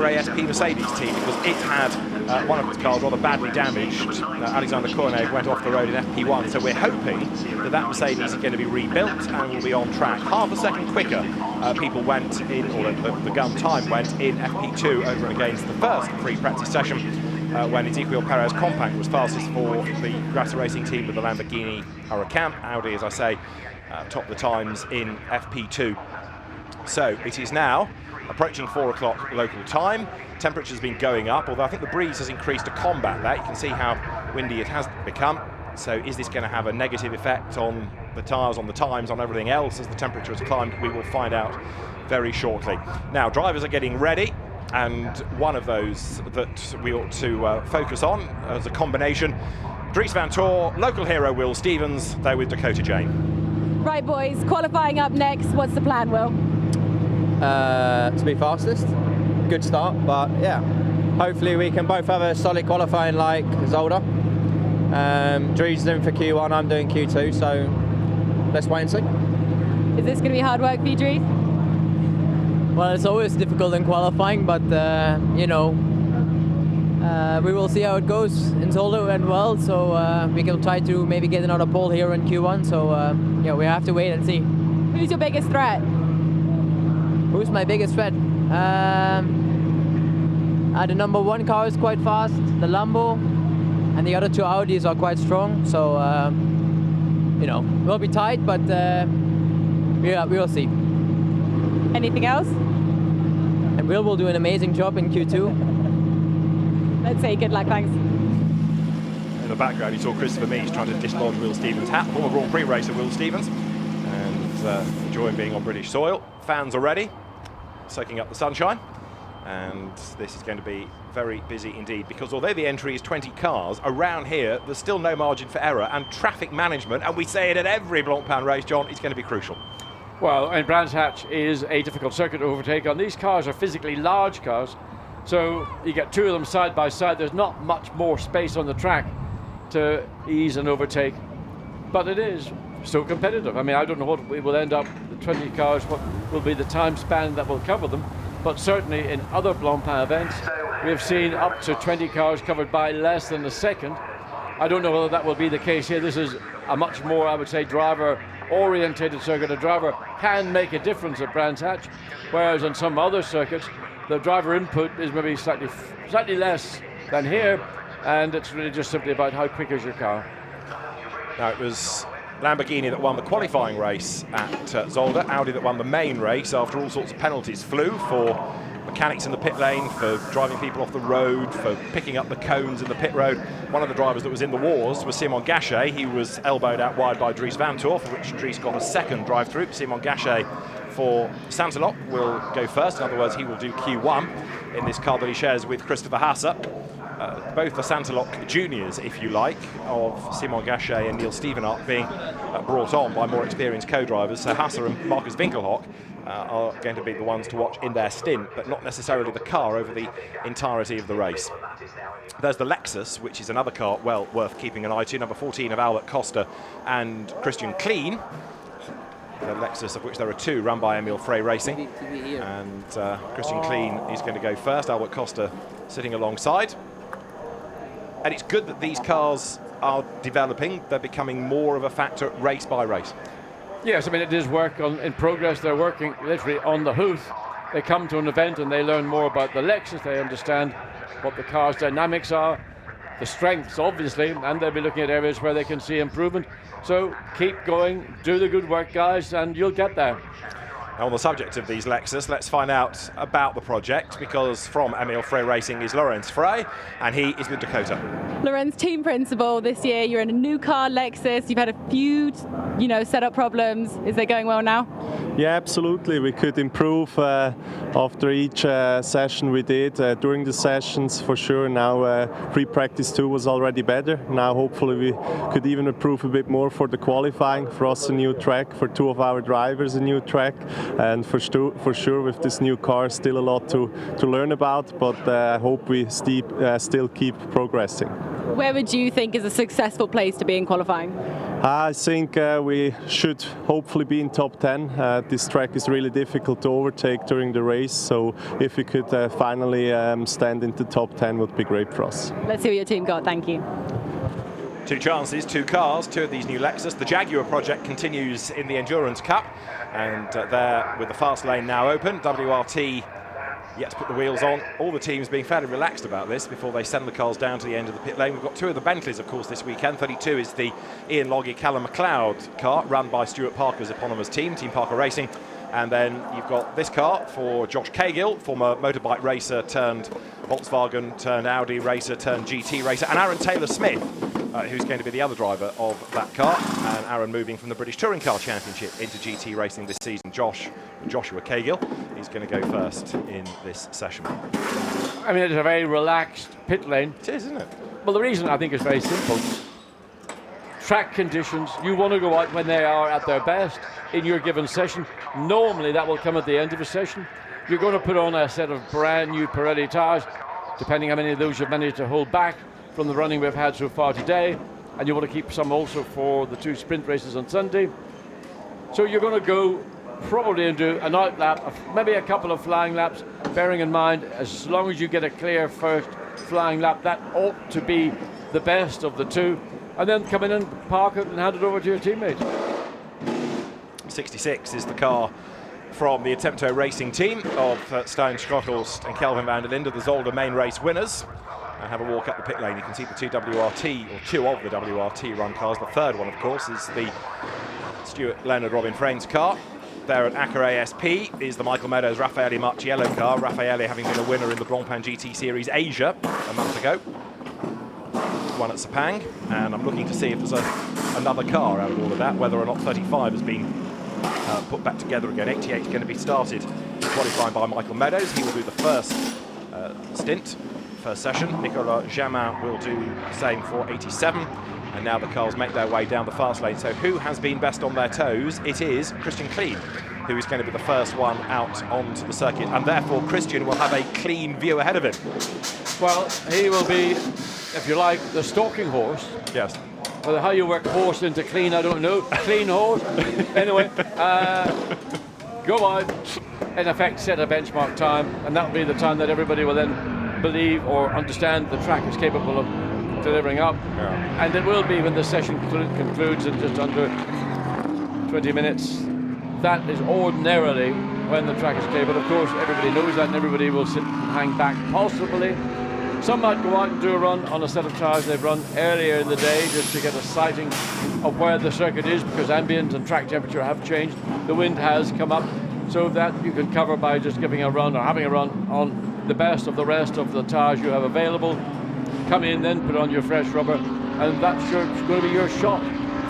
ASP Mercedes team, because it had one of its cars rather badly damaged. Alexander Koenig went off the road in FP1, so we're hoping that that Mercedes is going to be rebuilt and will be on track. Half a second quicker people went in, or the gun time went in FP2 over and against the first free practice session when Ezequiel Perez Compact was fastest for the Grasser Racing team with the Lamborghini Huracan. Audi, as I say, topped the times in FP2. So it is now approaching 4 o'clock local time. Temperature's been going up, although I think the breeze has increased to combat that. You can see how windy it has become. So is this going to have a negative effect on the tyres, on the times, on everything else as the temperature has climbed? We will find out very shortly. Now, drivers are getting ready, and one of those that we ought to focus on as a combination, Dries van Tor, local hero Will Stevens, they're with Dakota Jane. Right, boys, qualifying up next. What's the plan, Will? To be fastest. Good start, but yeah, hopefully we can both have a solid qualifying like Zolder. Dries doing for Q1, I'm doing Q2, so let's wait and see. Is this going to be hard work for you, Dries? Well, it's always difficult in qualifying, but you know, we will see how it goes. In Zolder went well, so we can try to maybe get another pole here in Q1, so yeah, we have to wait and see. Who's your biggest threat? Who's my biggest threat? The number 1 car is quite fast, the Lambo, and the other 2 Audis are quite strong. So you know, we'll be tight, but yeah, we will see. Anything else? And Will do an amazing job in Q2. Let's say good luck, thanks. In the background, you saw Christopher Mees trying to dislodge Will Stevens' hat, former Grand Prix racer Will Stevens, and enjoying being on British soil. Fans are ready, soaking up the sunshine, and this is going to be very busy indeed, because although the entry is 20 cars, around here there's still no margin for error, and traffic management, and we say it at every Blancpain race, John, is going to be crucial. Well, and Brands Hatch is a difficult circuit to overtake, and these cars are physically large cars, so you get 2 of them side by side. There's not much more space on the track to ease and overtake, but it is so competitive. I mean, I don't know what we will end up, the 20 cars, what will be the time span that will cover them, but certainly in other Blancpain events, we've seen up to 20 cars covered by less than a second. I don't know whether that will be the case here. This is a much more, I would say, driver-orientated circuit. A driver can make a difference at Brands Hatch, whereas on some other circuits, the driver input is maybe slightly less than here, and it's really just simply about how quick is your car. Now, it was Lamborghini that won the qualifying race at Zolder, Audi that won the main race after all sorts of penalties flew for mechanics in the pit lane, for driving people off the road, for picking up the cones in the pit road. One of the drivers that was in the wars was Simon Gachet. He was elbowed out wide by Dries van Tor, for which Dries got a second drive-through. Simon Gachet for Santelok will go first. In other words, he will do Q1 in this car that he shares with Christopher Hasse. Both the Santelok juniors, if you like, of Simon Gachet and Neil Stevenart being brought on by more experienced co-drivers. So Hasse and Marcus Winkelhock are going to be the ones to watch in their stint, but not necessarily the car over the entirety of the race. There's the Lexus, which is another car well worth keeping an eye to, number 14 of Albert Costa and Christian Kleen. The Lexus, of which there are 2, run by Emil Frey Racing. And Christian Kleen is going to go first, Albert Costa sitting alongside. And it's good that these cars are developing. They're becoming more of a factor race by race. Yes, I mean, it is work in progress. They're working literally on the hoof. They come to an event and they learn more about the Lexus. They understand what the car's dynamics are, the strengths, obviously, and they'll be looking at areas where they can see improvement. So keep going, do the good work, guys, and you'll get there. Now, on the subject of these Lexus, let's find out about the project, because from Emil Frey Racing is Lorenz Frey, and he is with Dakota. Lorenz, team principal this year. You're in a new car, Lexus. You've had a few, setup problems. Is they going well now? Yeah, absolutely. We could improve after each session we did. During the sessions, for sure. Now, pre-practice 2 was already better. Now, hopefully, we could even improve a bit more for the qualifying. For us, a new track. For 2 of our drivers, a new track. And for sure, with this new car, still a lot to learn about. But I hope we still keep progressing. Where would you think is a successful place to be in qualifying? I think we should hopefully be in top 10. This track is really difficult to overtake during the race, so if we could finally stand in the top 10 would be great for us. Let's see what your team got. Thank you. Two chances, two cars, two of these new Lexus. The Jaguar project continues in the Endurance Cup, and there with the fast lane now open, WRT yet to put the wheels on. All the teams being fairly relaxed about this before they send the cars down to the end of the pit lane. We've got two of the Bentleys, of course, this weekend. 32 is the Ian Loggy Callum McLeod car, run by Stuart Parker's eponymous team, Team Parker Racing. And then you've got this car for Josh Cahill, former motorbike racer turned Volkswagen turned Audi racer turned GT racer, and Aaron Taylor-Smith, who's going to be the other driver of that car. And Aaron moving from the British Touring Car Championship into GT racing this season. Joshua Cahill, he's going to go first in this session. I mean, it's a very relaxed pit lane. It is, isn't it? Well, the reason I think is very simple. Track conditions, you want to go out when they are at their best in your given session. Normally that will come at the end of a session. You're going to put on a set of brand new Pirelli tyres, depending how many of those you've managed to hold back from the running we've had so far today, and you want to keep some also for the two sprint races on Sunday. So you're going to go probably and do an out lap, maybe a couple of flying laps, bearing in mind as long as you get a clear first flying lap, that ought to be the best of the two, and then come in and park it and hand it over to your teammate. 66 is the car from the Attempto Racing team of Stijn Schotthorst and Kelvin van der Linde, the Zolder main race winners. And have a walk up the pit lane. You can see the two WRT, or two of the WRT run cars. The third one, of course, is the Stuart Leonard Robin Fraines car. There at Acura ASP is the Michael Meadows Raffaele Marciello car. Raffaele having been a winner in the Blancpain GT Series Asia a month ago. One at Sepang, and I'm looking to see if there's another car out of all of that, whether or not 35 has been put back together again. 88 is going to be started qualifying by Michael Meadows. He will do the first stint, first session. Nicolas Jamin will do the same for 87. And now the cars make their way down the fast lane. So who has been best on their toes? It is Christian Kleen, who is going to be the first one out onto the circuit. And therefore, Christian will have a clean view ahead of him. Well, he will be, if you like, the stalking horse. Yes. Well, how you work horse into clean, I don't know. Clean horse. Anyway, go out, in effect, set a benchmark time, and that will be the time that everybody will then believe or understand the track is capable of delivering up. Yeah. And it will be when the session concludes in just under 20 minutes. That is ordinarily when the track is clear, but of course everybody knows that and everybody will sit and hang back possibly. Some might go out and do a run on a set of tyres they've run earlier in the day just to get a sighting of where the circuit is, because ambient and track temperature have changed. The wind has come up, so that you can cover by just giving a run or having a run on the best of the rest of the tyres you have available. Come in then, put on your fresh rubber, and that's going to be your shot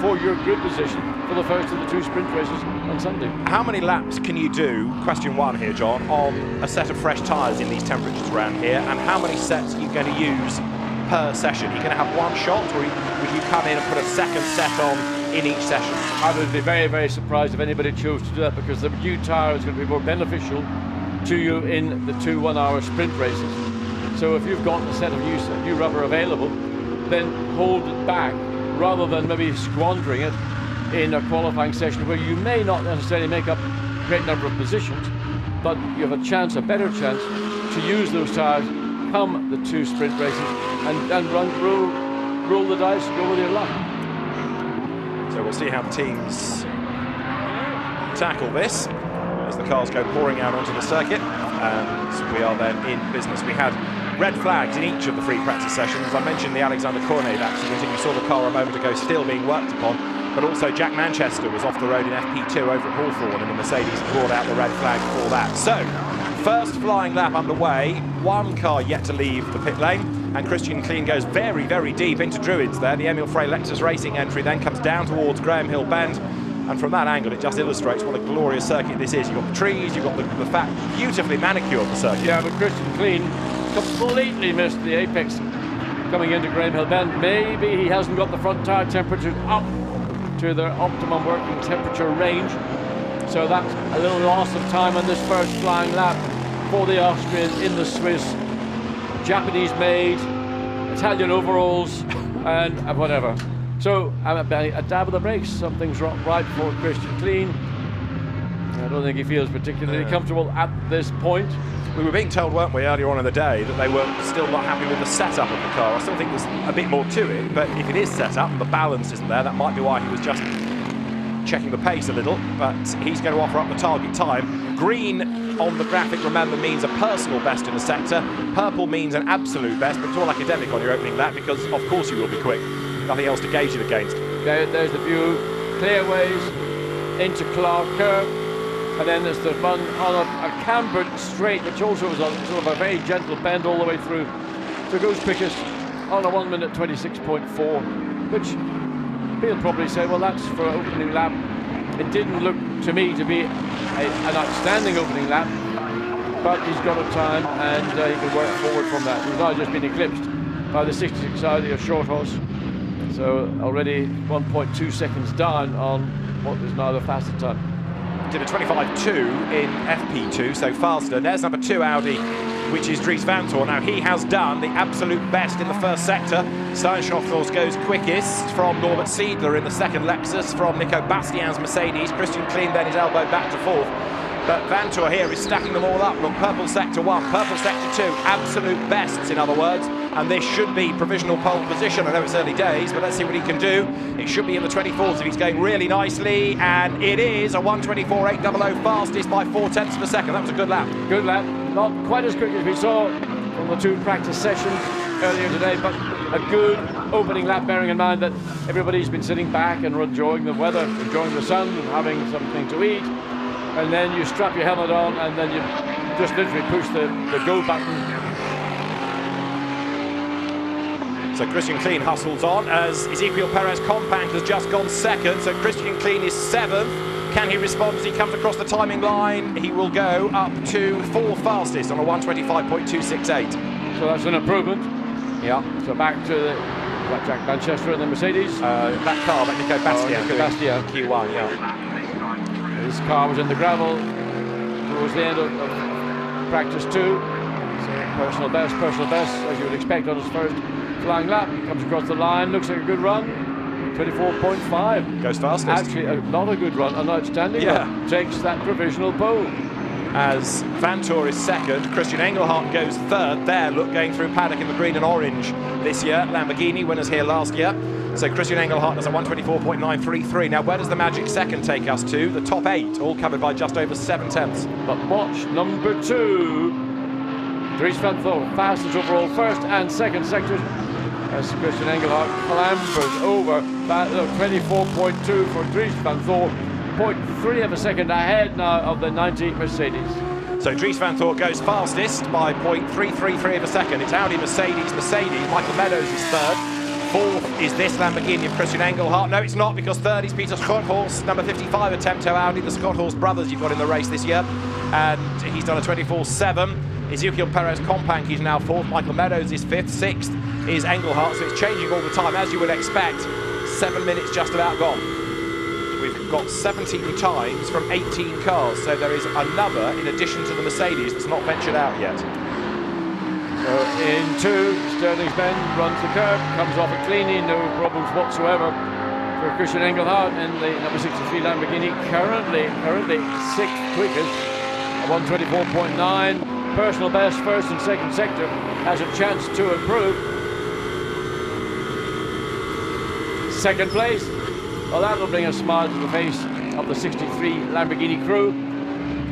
for your grid position for the first of the two sprint races on Sunday. How many laps can you do, question one here, John, on a set of fresh tyres in these temperatures around here, and how many sets are you going to use per session? Are you going to have one shot, or would you come in and put a second set on in each session? I would be very, very surprised if anybody chose to do that, because the new tyre is going to be more beneficial to you in the two 1 hour sprint races. So if you've got a set of new rubber available, then hold it back rather than maybe squandering it in a qualifying session where you may not necessarily make up a great number of positions, but you have a chance, a better chance, to use those tyres come the two sprint races and roll the dice, go with your luck. So we'll see how the teams tackle this as the cars go pouring out onto the circuit, and we are then in business. We had red flags in each of the free practice sessions. I mentioned the Alexander Cornet accident, and you saw the car a moment ago still being worked upon, but also Jack Manchester was off the road in FP2 over at Hawthorne, and the Mercedes brought out the red flag for that. So, first flying lap underway, one car yet to leave the pit lane, and Christian Kleen goes very, very deep into Druids there. The Emil Frey Lexus Racing entry then comes down towards Graham Hill Bend, and from that angle it just illustrates what a glorious circuit this is. You've got the trees, you've got the fat, beautifully manicured the circuit. Yeah, but Christian Kleen completely missed the apex coming into Graham Hill Bend. Maybe he hasn't got the front tyre temperatures up to their optimum working temperature range, so that's a little loss of time on this first flying lap for the Austrian in the Swiss Japanese made Italian overalls and whatever. So a dab of the brakes, something's right for Christian Klein. I don't think he feels particularly comfortable at this point. We were being told, weren't we, earlier on in the day, that they were still not happy with the setup of the car. I still think there's a bit more to it, but if it is set up and the balance isn't there, that might be why he was just checking the pace a little, but he's going to offer up the target time. Green on the graphic, remember, means a personal best in the sector. Purple means an absolute best, but it's all academic on your opening lap because, of course, you will be quick. Nothing else to gauge it against. Okay, there's the view. Clearways into Clark Curve. And then there's the run on a cambered straight, which also is a sort of a very gentle bend all the way through. So it goes quickest on a 1 minute 26.4, which people probably say, well, that's for an opening lap. It didn't look to me to be an outstanding opening lap, but he's got a time and he can work forward from that. He's now just been eclipsed by the 66 Audi of Short Horse. So already 1.2 seconds down on what is now the fastest time. Did a 25.2 in FP2, so faster. There's number 2 Audi, which is Dries Vanthoor. Now he has done the absolute best in the first sector. Steinschnofels goes quickest from Norbert Siedler in the second Lexus, from Nico Bastian's Mercedes. Christian Klein then his elbow back to fourth. But Vanthoor here is stacking them all up. Look, purple sector 1, purple sector 2, absolute bests in other words. And this should be provisional pole position. I know it's early days, but let's see what he can do. It should be in the 24s if he's going really nicely, and it is a 1:24.800 fastest by 0.4 of a second. That was a good lap. Good lap. Not quite as quick as we saw from the 2 practice sessions earlier today, but a good opening lap, bearing in mind that everybody's been sitting back and enjoying the weather, enjoying the sun, and having something to eat. And then you strap your helmet on, and then you just literally push the go button. So Christian Klein hustles on as Ezequiel Perez Compact has just gone second. So Christian Klein is 7th. Can he respond as he comes across the timing line? He will go up to 4th fastest on a 1:25.268. So that's an improvement. Yeah. So back to the Jack Manchester and the Mercedes. That car, but Nico Bastian. Nico Bastian. Q1, yeah. This car was in the gravel towards the end of practice 2. So personal best, as you would expect on his first flying lap. Comes across the line, looks like a good run. 24.5. Goes fastest. Actually, not a good run, an outstanding run. Takes that provisional pole. As Vanthoor is 2nd, Christian Engelhardt goes 3rd. There, look, going through paddock in the green and orange this year. Lamborghini winners here last year. So Christian Engelhardt does a 1:24.933. Now, where does the magic second take us to? The top 8, all covered by just over 7/10. But watch number 2. Dries Vanthoor, fastest overall first and second sectors. As Christian Engelhardt clambers over that 24.2 for Dries Vanthoor, 0.3 of a second ahead now of the 90 Mercedes. So Dries Vanthoor goes fastest by 0.333 of a second. It's Audi, Mercedes. Michael Meadows is 3rd. 4th is this Lamborghini of Christian Engelhardt. No, it's not, because 3rd is Peter Schotthorst, number 55 at Temto Audi, the Schotthorst brothers you've got in the race this year. And he's done a 24.7. Ezequiel Perez Compact, he's now 4th. Michael Meadows is 5th. 6th is Engelhardt, so it's changing all the time, as you would expect. 7 minutes just about gone. We've got 17 times from 18 cars, so there is another in addition to the Mercedes that's not ventured out yet. So into Sterling's Bend, runs the curve, comes off it cleanly, no problems whatsoever for Christian Engelhardt in the number 63 Lamborghini. Currently 6th quickest, a 1:24.9. Personal best, first and second sector, has a chance to improve. 2nd place, well, that'll bring a smile to the face of the 63 Lamborghini crew.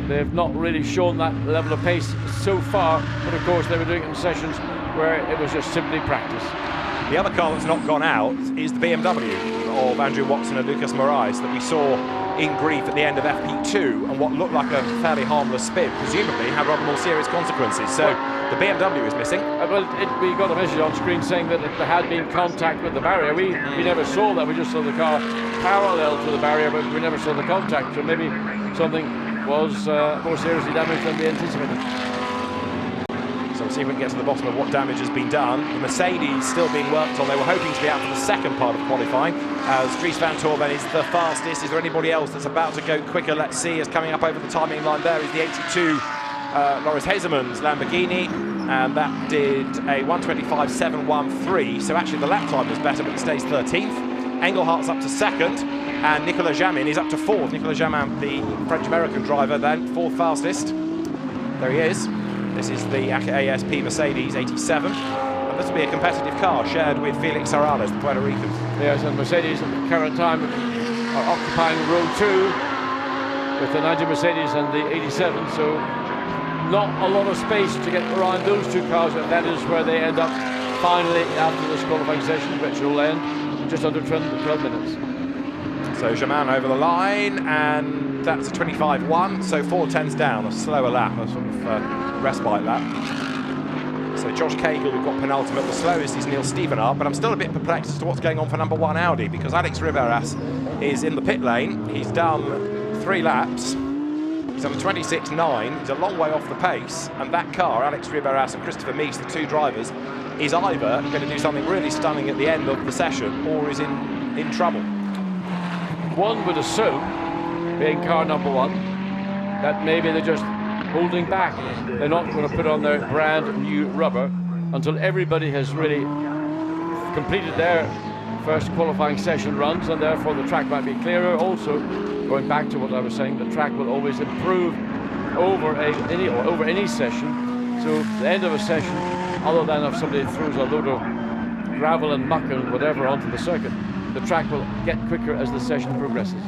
They've not really shown that level of pace so far, but of course they were doing it in sessions where it was just simply practice. The other car that's not gone out is the BMW of Andrew Watson and Lucas Moraes that we saw in grief at the end of FP2, and what looked like a fairly harmless spin, presumably had rather more serious consequences. So the BMW is missing. Well, we got a message on screen saying that there had been contact with the barrier. We never saw that. We just saw the car parallel to the barrier, but we never saw the contact. So maybe something was more seriously damaged than we anticipated. So we'll see if we can get to the bottom of what damage has been done. The Mercedes still being worked on. They were hoping to be out for the second part of qualifying, as Dries Vanthoor then is the fastest. Is there anybody else that's about to go quicker? Let's see. As coming up over the timing line there is the 82 Loris Hazeman's Lamborghini, and that did a 1:25.713. So actually the lap time was better, but it stays 13th. Engelhardt's up to second, and Nicolas Jamin is up to fourth. Nicolas Jamin, the French-American driver, then fourth fastest. There he is. This is the ASP Mercedes 87. And this will be a competitive car shared with Felix Arales, the Puerto Rican. Yes, and Mercedes at the current time are occupying row 2 with the 90 Mercedes and the 87, so not a lot of space to get around those two cars, and that is where they end up finally after this qualifying session, which will end in just under 12 minutes. So Jamin over the line, and that's a 25.1, so 4 tenths down, a slower lap, a sort of respite lap. So Josh Cagle, we've got penultimate. The slowest is Neil Stevenard, but I'm still a bit perplexed as to what's going on for number 1 Audi, because Alex Riberas is in the pit lane. He's done 3 laps. He's on 26.9. He's a long way off the pace, and that car, Alex Riberas and Christopher Meeks, the 2 drivers, is either going to do something really stunning at the end of the session or is in trouble. One would assume, being car number 1, that maybe they're just holding back. They're not going to put on their brand new rubber until everybody has really completed their first qualifying session runs, and therefore the track might be clearer. Also, going back to what I was saying, the track will always improve over any session. So the end of a session, other than if somebody throws a load of gravel and muck and whatever onto the circuit, the track will get quicker as the session progresses.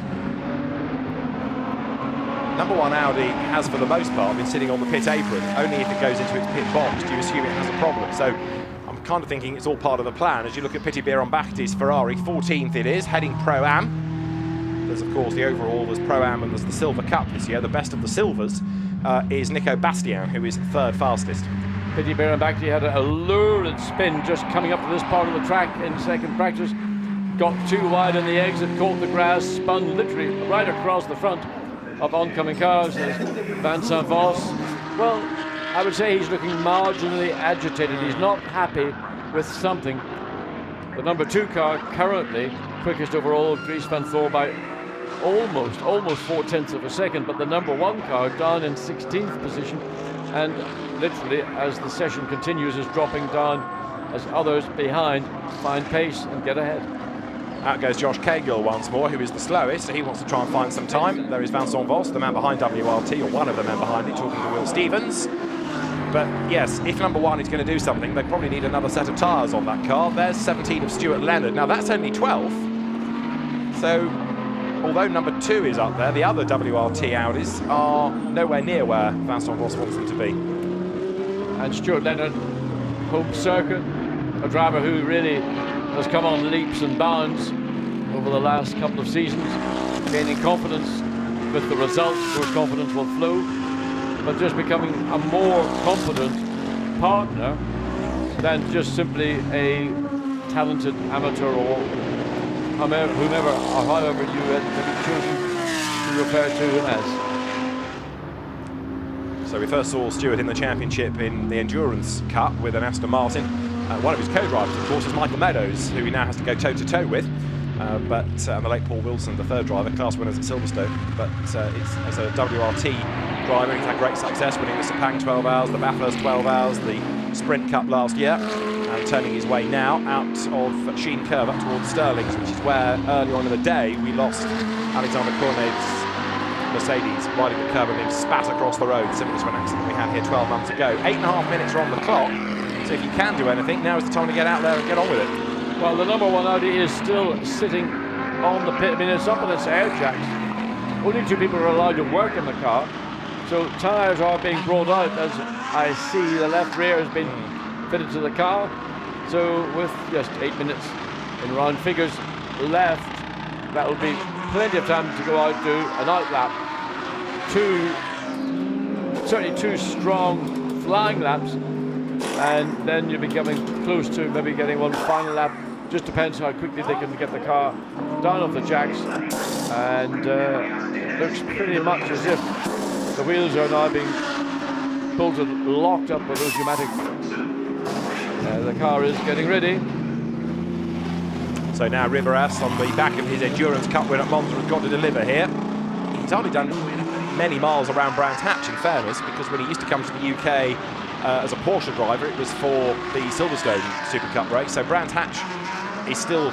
Number 1 Audi has, for the most part, been sitting on the pit apron. Only if it goes into its pit box do you assume it has a problem. So I'm kind of thinking it's all part of the plan. As you look at Piti Bieron-Bakhti's Ferrari, 14th it is, heading Pro-Am. There's, of course, the overall, there's Pro-Am and there's the Silver Cup this year. The best of the silvers is Nico Bastian, who is 3rd fastest. Piti Bieron-Bakhti had a lurid spin just coming up to this part of the track in second practice. Got too wide in the exit, caught the grass, spun literally right across the front of oncoming cars. There's Vincent Voss. Well, I would say he's looking marginally agitated. He's not happy with something. The number 2 car currently quickest overall, Dries van Thor, by almost 4 tenths of a second, but the number 1 car down in 16th position, and literally as the session continues is dropping down as others behind find pace and get ahead. Out goes Josh Cagle once more, who is the slowest, so he wants to try and find some time. There is Vincent Voss, the man behind WRT, or one of the men behind it, talking to Will Stevens. But yes, if number 1 is going to do something, they probably need another set of tyres on that car. There's 17 of Stuart Leonard. Now that's only 12th. So although number 2 is up there, the other WRT Audis are nowhere near where Vincent Voss wants them to be. And Stuart Leonard, home circuit, a driver who really has come on leaps and bounds over the last couple of seasons, gaining confidence with the results, where confidence will flow, but just becoming a more confident partner than just simply a talented amateur or whomever or however you have chosen to refer to him as. So we first saw Stuart in the championship in the Endurance Cup with an Aston Martin. One of his co-drivers, of course, is Michael Meadows, who he now has to go toe-to-toe with. And the late Paul Wilson, the 3rd driver, class winners at Silverstone. But it's as a WRT driver, he's had great success winning the Sepang 12 hours, the Bathurst 12 hours, the Sprint Cup last year, and turning his way now out of Sheen Curve up towards Stirlings, which is where earlier on in the day we lost Alexander Cornet's Mercedes riding the curb and being spat across the road, similar to an accident we had here 12 months ago. 8.5 minutes are on the clock. So if you can do anything, now is the time to get out there and get on with it. Well, the number 1 Audi is still sitting on the pit. I mean, it's up on its air jacks. Only 2 people are allowed to work in the car. So tyres are being brought out. As I see, the left rear has been fitted to the car. So with just 8 minutes in round figures left, that will be plenty of time to go out, do an out lap. Certainly 2 strong flying laps. And then you'll be coming close to maybe getting one final lap. Just depends how quickly they can get the car down off the jacks. And it looks pretty much as if the wheels are now being bolted, locked up with those pneumatics. The car is getting ready. So now Riveras, on the back of his Endurance Cup win at Monza, has got to deliver here. He's hardly done many miles around Brands Hatch, in fairness, because when he used to come to the UK as a Porsche driver, it was for the Silverstone Super Cup race. So Brands Hatch is still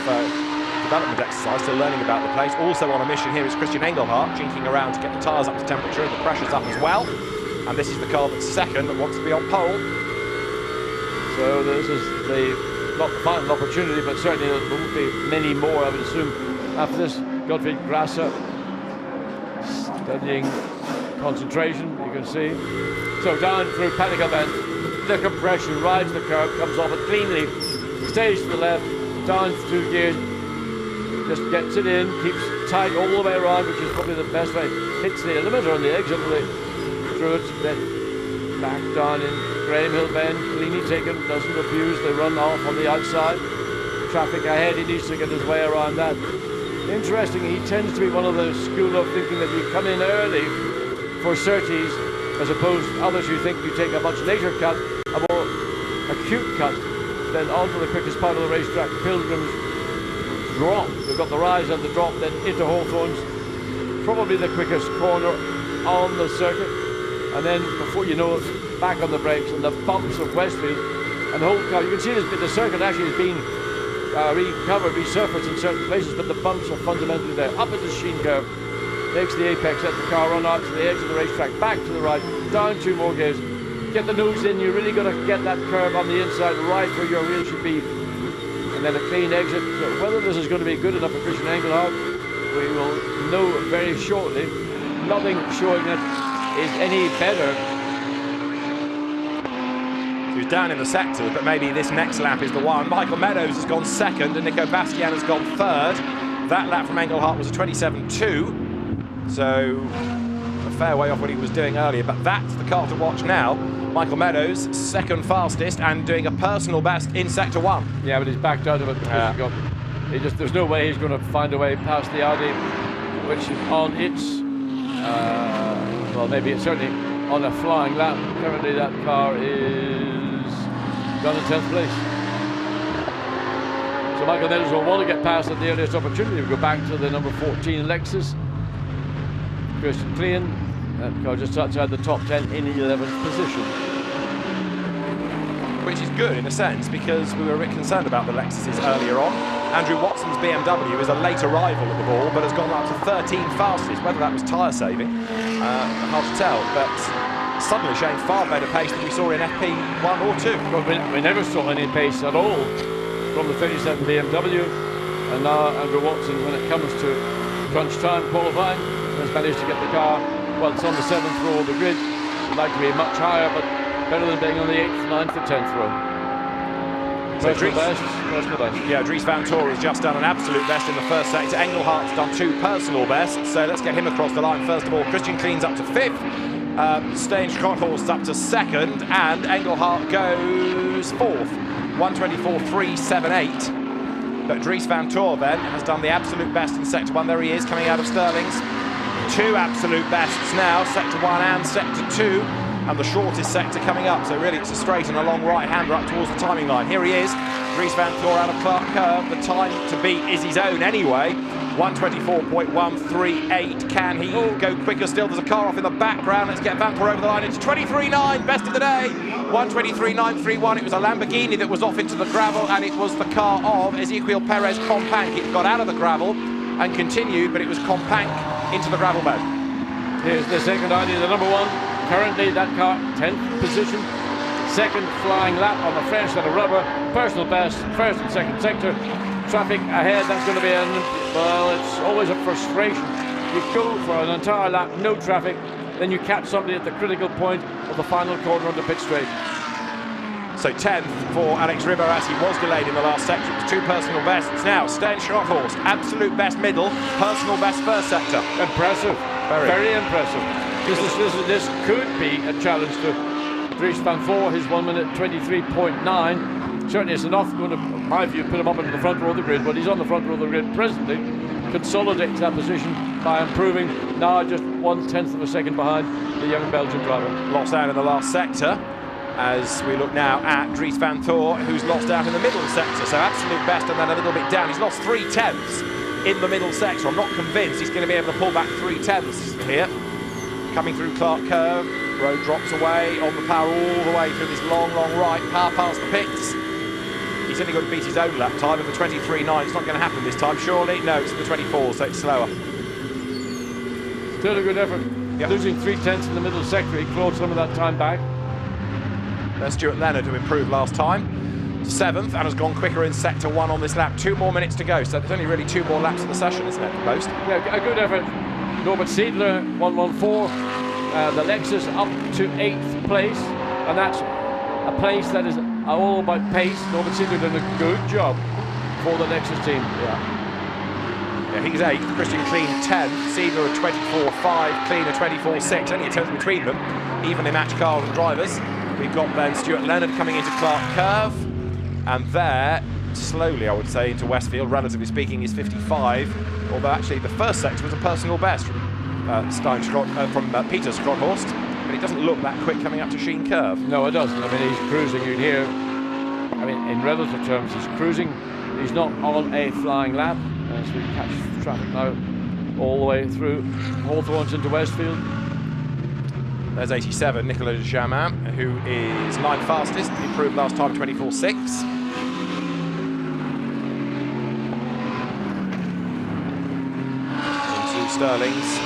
development exercise, still learning about the place. Also on a mission here is Christian Engelhardt, jinking around to get the tyres up to temperature and the pressure's up as well. And this is the car that's second that wants to be on pole. So this is not the final opportunity, but certainly there won't be many more, I would assume, after this. Gottfried Grasser studying concentration, you can see. So down through Panica Bend, the compression rides the curve, comes off it cleanly, stays to the left, down through gears, just gets it in, keeps tight all the way around, which is probably the best way. Hits the limiter on the exit through it, then back down in Graham Hill Bend, cleanly taken, doesn't abuse, they run off on the outside. Traffic ahead, he needs to get his way around that. Interesting, he tends to be one of the school of thinking that you come in early for certies, as opposed to others who think you take a much later cut, a more acute cut, then onto the quickest part of the racetrack. Pilgrim's drop, we've got the rise and the drop, then into Hawthorne's, probably the quickest corner on the circuit, and then before you know it, back on the brakes and the bumps of Westfield, and the whole car, you can see the circuit actually has been recovered, resurfaced in certain places, but the bumps are fundamentally there. Up at the Sheen curve, makes the apex, let the car run out to the edge of the racetrack, back to the right, down 2 more gears, get the nose in, you really got to get that curve on the inside right where your wheel should be, and then a clean exit. So whether this is going to be good enough for Christian Engelhardt, we will know very shortly. Nothing showing that is any better. He's down in the sectors, but maybe this next lap is the one. Michael Meadows has gone second and Nico Bastian has gone third. That lap from Engelhardt was a 27.2, so a fair way off what he was doing earlier, but that's the car to watch now. Michael Meadows, second fastest and doing a personal best in sector 1. Yeah, but he's backed out of it because there's no way he's going to find a way past the Audi, which on its, well, maybe it's certainly on a flying lap. Currently that car is done in 10th place. So Michael Meadows will want to get past at the earliest opportunity. We'll go back to the number 14 Lexus. Christian Klein, that car just outside the top 10 in 11th position. Which is good in a sense, because we were a bit concerned about the Lexuses earlier on. Andrew Watson's BMW is a late arrival at the ball, but has gone up to 13 fastest. Whether that was tyre saving, hard to tell, but suddenly showing far better pace than we saw in FP1 or 2. Well, we never saw any pace at all from the 37 BMW, and now Andrew Watson, when it comes to crunch time qualifying, has managed to get the car, well, it's on the 7th row of the grid. Would like to be much higher, but better than being on the 8th, 9th or 10th row. Personal best. Yeah, Dries Van Tor has just done an absolute best in the first sector. Engelhardt's done 2 personal bests, so let's get him across the line first of all. Christian Klein's up to 5th. Stein Schotthorst up to 2nd, and Engelhardt goes 4th, 1:24.378. But Dries Van Tor then has done the absolute best in sector 1. There he is, coming out of Stirling's. 2 absolute bests now, sector 1 and sector 2, and the shortest sector coming up. So really it's a straight and a long right-hander up towards the timing line. Here he is, Dries Van Tor out of Clark Curve. The time to beat is his own anyway. 1:24.138. Can he go quicker still? There's a car off in the background. Let's get Van Tor over the line. It's 23.9, best of the day. 1:23.931. It was a Lamborghini that was off into the gravel, and it was the car of Ezequiel Perez Companc. It got out of the gravel and continued, but it was Companc into the gravel bed. Here's the second Audi, the number 1. Currently that car 10th position. Second flying lap on the fresh set of rubber. Personal best, first and second sector. Traffic ahead, that's going to be well, it's always a frustration. You go for an entire lap, no traffic, then you catch somebody at the critical point of the final corner on the pit straight. So 10th for Alex Riber as he was delayed in the last section. It was 2 personal bests. Now Stein Schotthorst, absolute best middle, personal best first sector. Impressive, very impressive. This could be a challenge to Dries Van Tor, his 1:23.9. Certainly it's enough, going to, in my view, put him up into the front row of the grid, but he's on the front row of the grid presently, consolidates that position by improving, now just 1/10 of a second behind the young Belgian driver. Lost out in the last sector, as we look now at Dries Van Tor, who's lost out in the middle sector, so absolute best and then a little bit down. He's lost 3/10 in the middle sector. I'm not convinced he's going to be able to pull back 3/10 here. Coming through Clark Curve, road drops away on the power all the way through this long, long right, power past the pits. He He's only got to beat his own lap time of the 23.9. It's not going to happen this time, surely. No, it's the 24, so it's slower. Still a good effort. Yep. Losing 3/10 in the middle sector, he clawed some of that time back. There's Stuart Leonard, who improved last time, 7th, and has gone quicker in sector 1 on this lap. 2 more minutes to go, so there's only really 2 more laps of the session, isn't it, at most? Yeah, a good effort. Norbert Siedler, 114. The Lexus up to 8th place, and that's a place that is all about pace. Norbert Siedler done a good job for the Lexus team. Yeah, he's 8th, Christian Klein 10th, Siedler at 24.5, Klein at 24.6, only a tenth between them, evenly matched cars and drivers. We've got then Stuart Leonard coming into Clark Curve, and there, slowly I would say, into Westfield, relatively speaking, is 55, although actually the first sector was a personal best from Peter Scrodhorst, but he doesn't look that quick coming up to Sheen Curve. No, it doesn't. I mean, he's cruising. You'd hear, I mean, in relative terms, he's cruising. He's not on a flying lap, as we catch traffic now all the way through Hawthorns into Westfield. There's 87, Nicolas Jamin, who is 9th fastest, improved last time 24.6. Into Sterling's.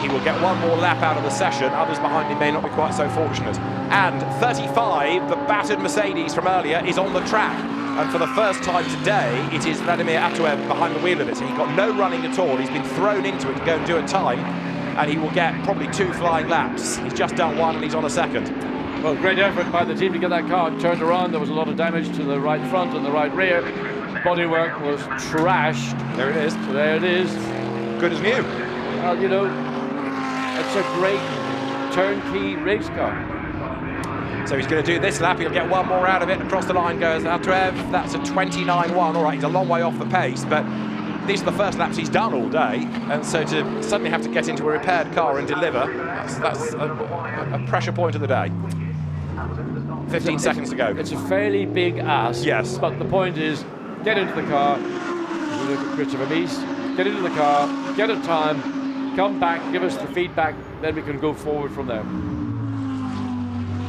He will get 1 more lap out of the session. Others behind him may not be quite so fortunate. And 35, the battered Mercedes from earlier, is on the track. And for the first time today, it is Vladimir Atuev behind the wheel of it. He's got no running at all. He's been thrown into it to go and do a time, and he will get probably 2 flying laps. He's just done 1 and he's on a 2nd. Well, great effort by the team to get that car turned around. There was a lot of damage to the right front and the right rear. Bodywork was trashed. There it is. So there it is. Good as new. Well, you know, it's a great turnkey race car. So he's going to do this lap. He'll get 1 more out of it. Across the line goes Atuev. That's a 29.1. All right, he's a long way off the pace, but these are the first laps he's done all day, and so to suddenly have to get into a repaired car and deliver, that's a pressure point of the day. 15 seconds to go. It's a fairly big ask. Yes. But the point is, get into the car. You look at Christopher Mies. Get into the car, get a time, come back, give us the feedback, then we can go forward from there.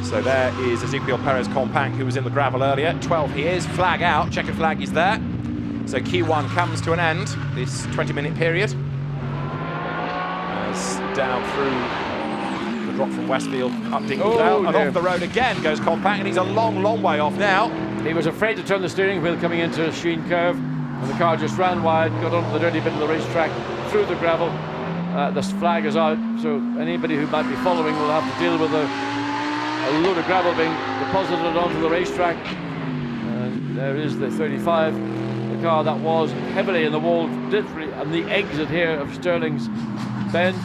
So there is Ezequiel Perez Compact, who was in the gravel earlier. 12 he is, flag out, checkered flag is there. So Q1 comes to an end, this 20-minute period. As down through the drop from Westfield, up Dinglesdale, and off the road again goes Compact, and he's a long, long way off now. He was afraid to turn the steering wheel coming into Sheen Curve, and the car just ran wide, got onto the dirty bit of the racetrack, through the gravel. The flag is out, so anybody who might be following will have to deal with a load of gravel being deposited onto the racetrack. And there is the 35, the car that was heavily in the wall, literally on the exit here of Sterling's Bend.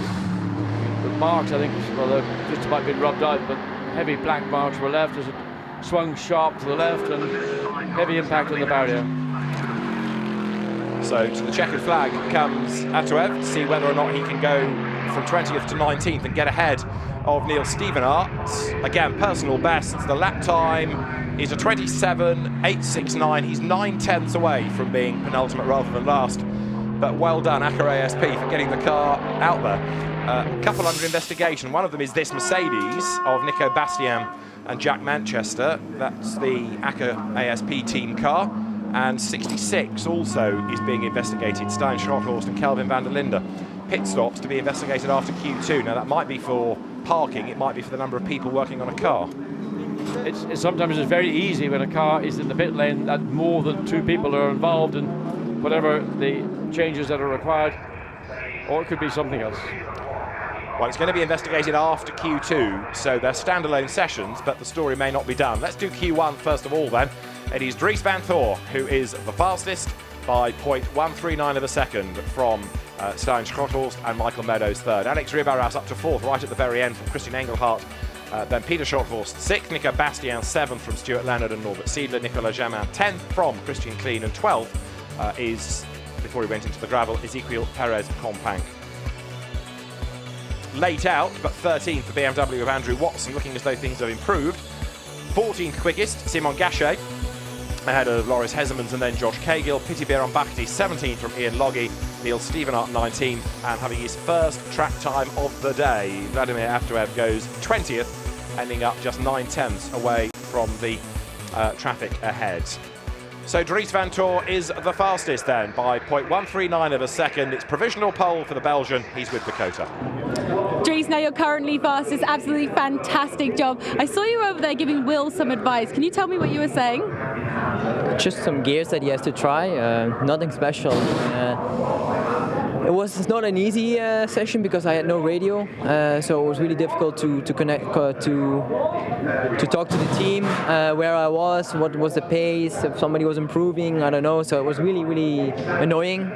The marks, I think, well, they're just about been rubbed out, but heavy black marks were left as it swung sharp to the left and heavy impact on the barrier. So to the checkered flag comes Atuev to see whether or not he can go from 20th to 19th and get ahead of Neil Stevenart. Again, personal best. The lap time is a 27.869. He's 9/10ths away from being penultimate rather than last. But well done, Acker ASP, for getting the car out there. A couple under investigation. One of them is this Mercedes of Nico Bastien and Jack Manchester. That's the Acker ASP team car. And 66 also is being investigated. Stein Schrothorst and Kelvin van der Linde. Pit stops to be investigated after Q2. Now that might be for parking, it might be for the number of people working on a car. Sometimes it's very easy when a car is in the pit lane that more than 2 people are involved in whatever the changes that are required, or it could be something else. Well, it's going to be investigated after Q2, so they're standalone sessions, but the story may not be done. Let's do Q1 first of all then. It is Dries van Thor who is the fastest by 0.139 of a second from Stein Schrothorst and Michael Meadows third. Alex Ribarras up to 4th right at the very end from Christian Engelhardt. Then Peter Schrothorst 6th, Nico Bastien 7th from Stuart Leonard and Norbert Siedler, Nicolas Jamin 10th from Christian Klein, and 12th is, before he went into the gravel, Ezequiel Perez Compact. Late out, but 13th for BMW of Andrew Watson, looking as though things have improved. 14th quickest, Simon Gachet, ahead of Loris Hezemans and then Josh Cagill. Piti Bieron-Bahti 17th from Ian Loggy, Neil Stevenart 19th, and having his first track time of the day, Vladimir Atuev goes 20th, ending up just 9/10ths away from the traffic ahead. So Dries van Tor is the fastest then by 0.139 of a second. It's provisional pole for the Belgian. He's with Dakota. Dries, now you're currently fastest. Absolutely fantastic job. I saw you over there giving Will some advice. Can you tell me what you were saying? Just some gears that he has to try, nothing special. It was not an easy session because I had no radio, so it was really difficult to connect, to talk to the team, where I was, what was the pace, if somebody was improving, I don't know. So it was really, really annoying.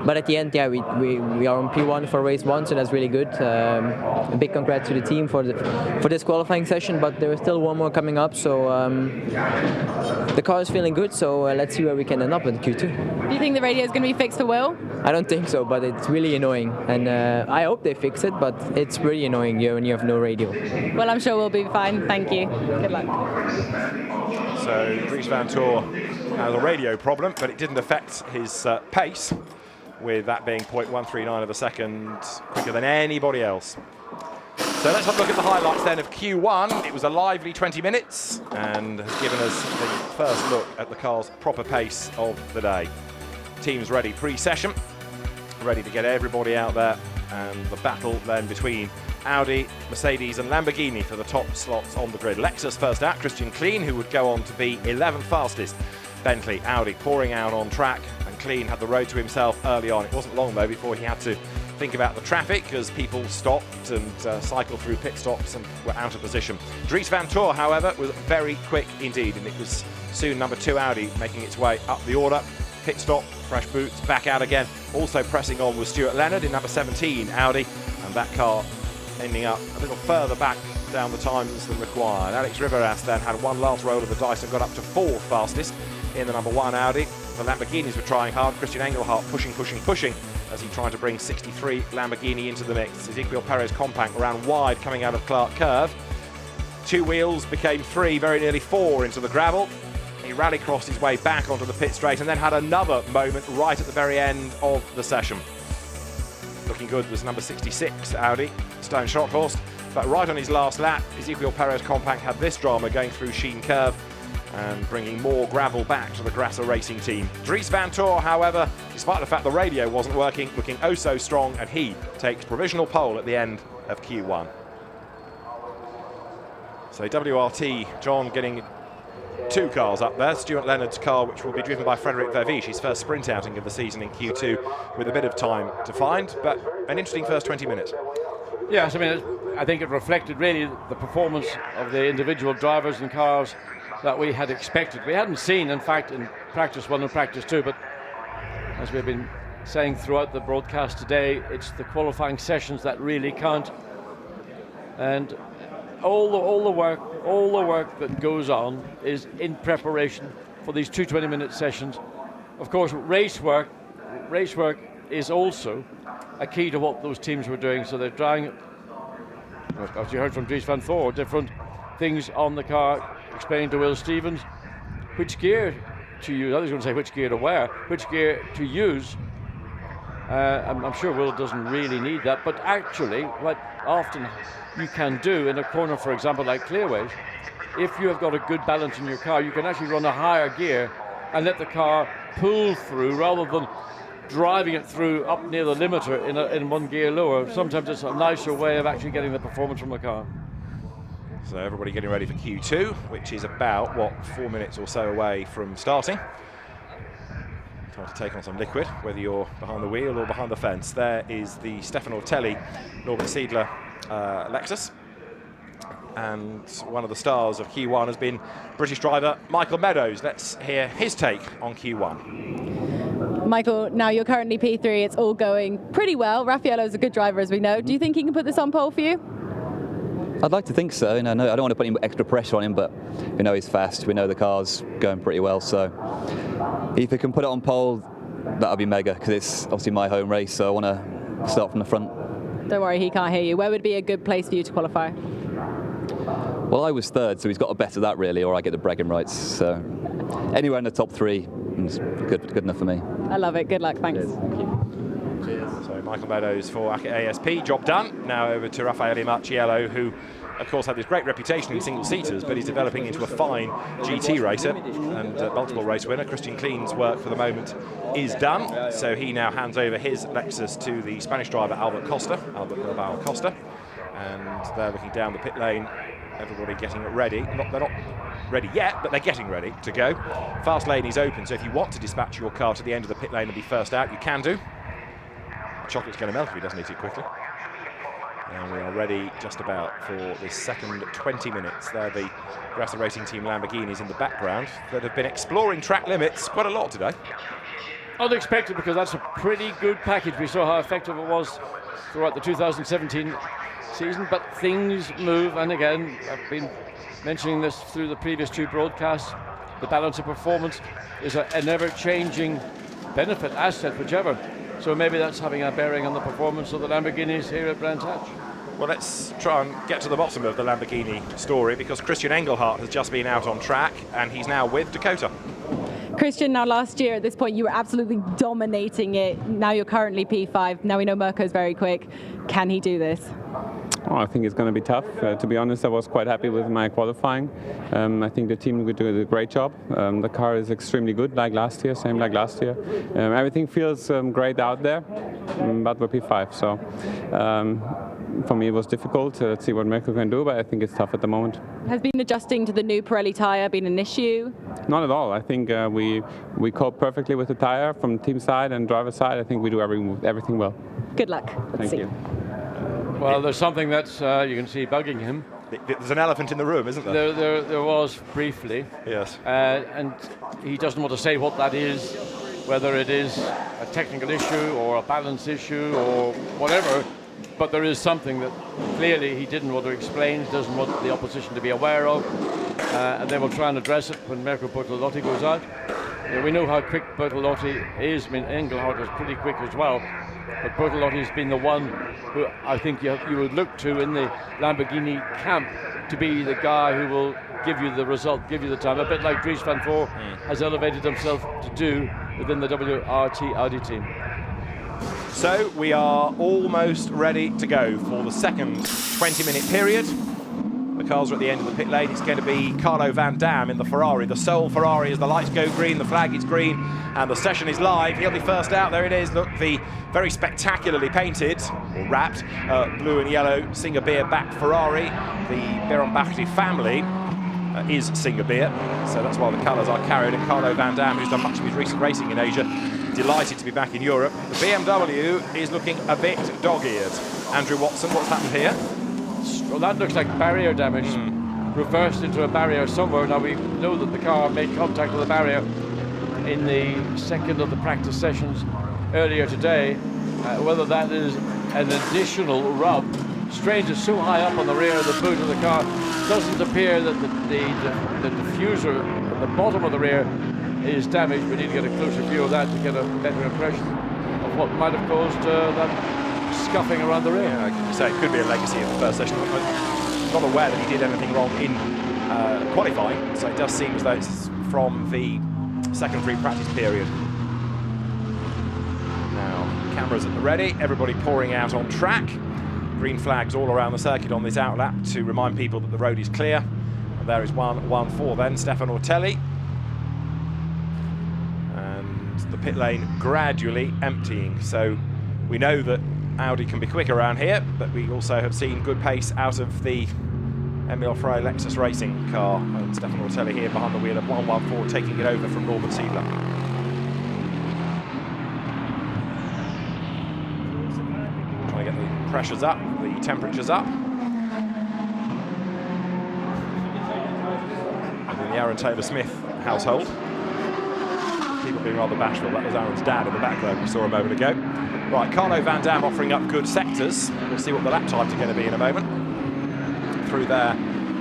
But at the end, yeah, we are on P1 for race 1, so that's really good. A big congrats to the team for this qualifying session, but there is still one more coming up. So the car is feeling good. So let's see where we can end up with Q2. Do you think the radio is going to be fixed for Will? I don't think so, but it's really annoying, and I hope they fix it, but it's really annoying when you have no radio. Well, I'm sure we'll be fine. Thank you. Good luck. So Dries van Tor has a radio problem, but it didn't affect his pace, with that being 0.139 of a second quicker than anybody else. So let's have a look at the highlights then of Q1. It was a lively 20 minutes and has given us the first look at the car's proper pace of the day. Teams ready pre-session, ready to get everybody out there, and the battle then between Audi, Mercedes and Lamborghini for the top slots on the grid. Lexus first out, Christian Klein, who would go on to be 11th fastest. Bentley, Audi pouring out on track, and Klein had the road to himself early on. It wasn't long though before he had to think about the traffic as people stopped and cycled through pit stops and were out of position. Dries van Tor, however, was very quick indeed, and it was soon number 2 Audi making its way up the order. Pit stop, fresh boots, back out again. Also pressing on was Stuart Leonard in number 17 Audi, and that car ending up a little further back down the times than required. Alex Riveras then had one last roll of the dice and got up to 4th fastest in the number 1 Audi. The Lamborghinis were trying hard. Christian Engelhardt pushing as he tried to bring 63 Lamborghini into the mix. Ezequiel Perez compact ran wide coming out of Clark Curve. 2 wheels became 3, very nearly 4 into the gravel. He rallycrossed his way back onto the pit straight and then had another moment right at the very end of the session. Looking good was number 66 Audi, Stone Schockhorst, but right on his last lap, Ezequiel Perez compact had this drama going through Sheen Curve and bringing more gravel back to the Grasser Racing team. Dries van Tor, however, despite the fact the radio wasn't working, looking oh so strong, and he takes provisional pole at the end of Q1. So WRT, John getting 2 cars up there. Stuart Leonard's car, which will be driven by Frederic Verviche, his first sprint outing of the season in Q2, with a bit of time to find, but an interesting first 20 minutes. Yes, I mean, I think it reflected really the performance of the individual drivers and cars that we had expected. We hadn't seen, in fact, in practice 1 and practice 2, but as we've been saying throughout the broadcast today, it's the qualifying sessions that really count. And all the work that goes on is in preparation for these 2 20-minute sessions. Of course, race work is also a key to what those teams were doing. So they're trying, as you heard from Dries van Tor, different things on the car, explaining to Will Stevens which gear to use. I was going to say which gear to wear, which gear to use. I'm sure Will doesn't really need that, but actually what often you can do in a corner, for example, like clearways, if you have got a good balance in your car, you can actually run a higher gear and let the car pull through rather than driving it through up near the limiter in 1 gear lower. Sometimes it's a nicer way of actually getting the performance from the car. So everybody getting ready for Q2, which is about, 4 minutes or so away from starting. Time to take on some liquid, whether you're behind the wheel or behind the fence. There is the Stefan Ortelli, Norbert Siedler Lexus. And one of the stars of Q1 has been British driver Michael Meadows. Let's hear his take on Q1. Michael, now you're currently P3. It's all going pretty well. Raffaello's a good driver, as we know. Do you think he can put this on pole for you? I'd like to think so. No, I don't want to put any extra pressure on him, but we know he's fast. We know the car's going pretty well. So if he can put it on pole, that'll be mega, because it's obviously my home race. So I want to start from the front. Don't worry, he can't hear you. Where would be a good place for you to qualify? Well, I was 3rd, so he's got to better that really, or I get the bragging rights. So anywhere in the top 3 is good enough for me. I love it. Good luck. Thanks. Cheers. Thank you. So Michael Meadows for ASP, job done. Now over to Raffaele Marciello, who of course, had this great reputation in single-seaters, but he's developing into a fine GT racer and multiple race winner. Christian Klein's work for the moment is done, so he now hands over his Lexus to the Spanish driver Albert Bilbao Costa, and they're looking down the pit lane, everybody getting ready. They're not ready yet, but they're getting ready to go. Fast lane is open, so if you want to dispatch your car to the end of the pit lane and be first out, you can do. The chocolate's going to melt if he doesn't eat it quickly. And we are ready just about for this second 20 minutes. There the Grasser Racing Team Lamborghinis in the background that have been exploring track limits quite a lot today. Unexpected, because that's a pretty good package. We saw how effective it was throughout the 2017 season, but things move, and again, I've been mentioning this through the previous two broadcasts, the balance of performance is an ever-changing benefit, asset, whichever. So maybe that's having a bearing on the performance of the Lamborghinis here at Brands Hatch. Well, let's try and get to the bottom of the Lamborghini story, because Christian Engelhardt has just been out on track and he's now with Dakota. Christian, now last year at this point you were absolutely dominating it. Now you're currently P5. Now we know Mirko's very quick. Can he do this? Oh, I think it's going to be tough. To be honest, I was quite happy with my qualifying. I think the team did a great job. The car is extremely good, like last year, same like last year. Everything feels great out there, but we're P5. So for me it was difficult to see what Mirko can do, but I think it's tough at the moment. Has been adjusting to the new Pirelli tyre been an issue? Not at all. I think we cope perfectly with the tyre from team side and driver side. I think we do everything well. Good luck. Thank you. Well, there's something that's you can see bugging him. There's an elephant in the room, isn't there? There was briefly. Yes. And he doesn't want to say what that is, whether it is a technical issue or a balance issue or whatever, but there is something that clearly he didn't want to explain, doesn't want the opposition to be aware of, and they will try and address it when Mirko Bortolotti goes out. We know how quick Bortolotti is. I mean, Engelhardt was pretty quick as well, but Bortolotti's been the one who I think you would look to in the Lamborghini camp to be the guy who will give you the result, give you the time, a bit like Dries van Voor has elevated himself to do within the WRT Audi team. So we are almost ready to go for the second 20-minute period. The cars are at the end of the pit lane. It's going to be Carlo Van Dam in the Ferrari, the sole Ferrari, as the lights go green, the flag is green, and the session is live. He'll be first out. There it is. Look, the very spectacularly painted, or wrapped, blue and yellow Singer Beer backed Ferrari. The Berenbachti family is Singer Beer, so that's why the colours are carried. And Carlo Van Dam, who's done much of his recent racing in Asia, delighted to be back in Europe. The BMW is looking a bit dog-eared. Andrew Watson, what's happened here? Well, that looks like barrier damage, reversed into a barrier somewhere. Now we know that the car made contact with the barrier in the second of the practice sessions earlier today. Whether that is an additional rub, strange, it's so high up on the rear of the boot of the car, doesn't appear that the diffuser at the bottom of the rear is damaged. We need to get a closer view of that to get a better impression of what might have caused that scuffing around the rear. Yeah, I can say it could be a legacy of the first session. I'm not aware that he did anything wrong in qualifying, so it does seem as though it's from the second free practice period. Now, cameras at the ready, everybody pouring out on track. Green flags all around the circuit on this outlap to remind people that the road is clear. And there is 1-1-4 then, Stefan Ortelli. And the pit lane gradually emptying. So we know that Audi can be quick around here, but we also have seen good pace out of the Emil Frey Lexus racing car. And Stefan Ortelli here behind the wheel of 1-1-4, taking it over from Norman Siedler. Trying to get the pressures up, the temperatures up. And in the Aaron Taylor-Smith household, people being rather bashful. That was Aaron's dad in the background we saw a moment ago. Right, Carlo Van Dam offering up good sectors. We'll see what the lap times are going to be in a moment. Through there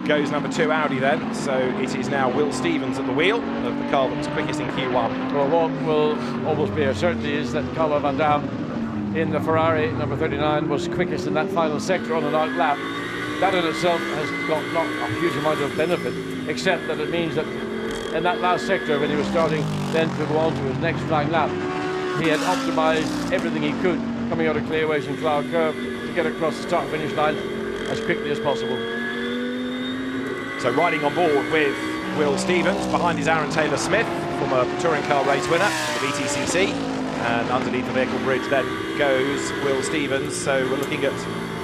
goes number 2 Audi then. So it is now Will Stevens at the wheel of the car that was quickest in Q1. Well, what will almost be a certainty is that Carlo Van Dam in the Ferrari number 39 was quickest in that final sector on an out lap. That in itself has got not a huge amount of benefit, except that it means that in that last sector, when he was starting then to go on to his next flying lap, he had optimized everything he could coming out of clearaways and Cloud Curve to get across the start-finish line as quickly as possible. So riding on board with Will Stevens, behind is Aaron Taylor-Smith, former touring car race winner in the BTCC, and underneath the vehicle bridge then goes Will Stevens. So we're looking at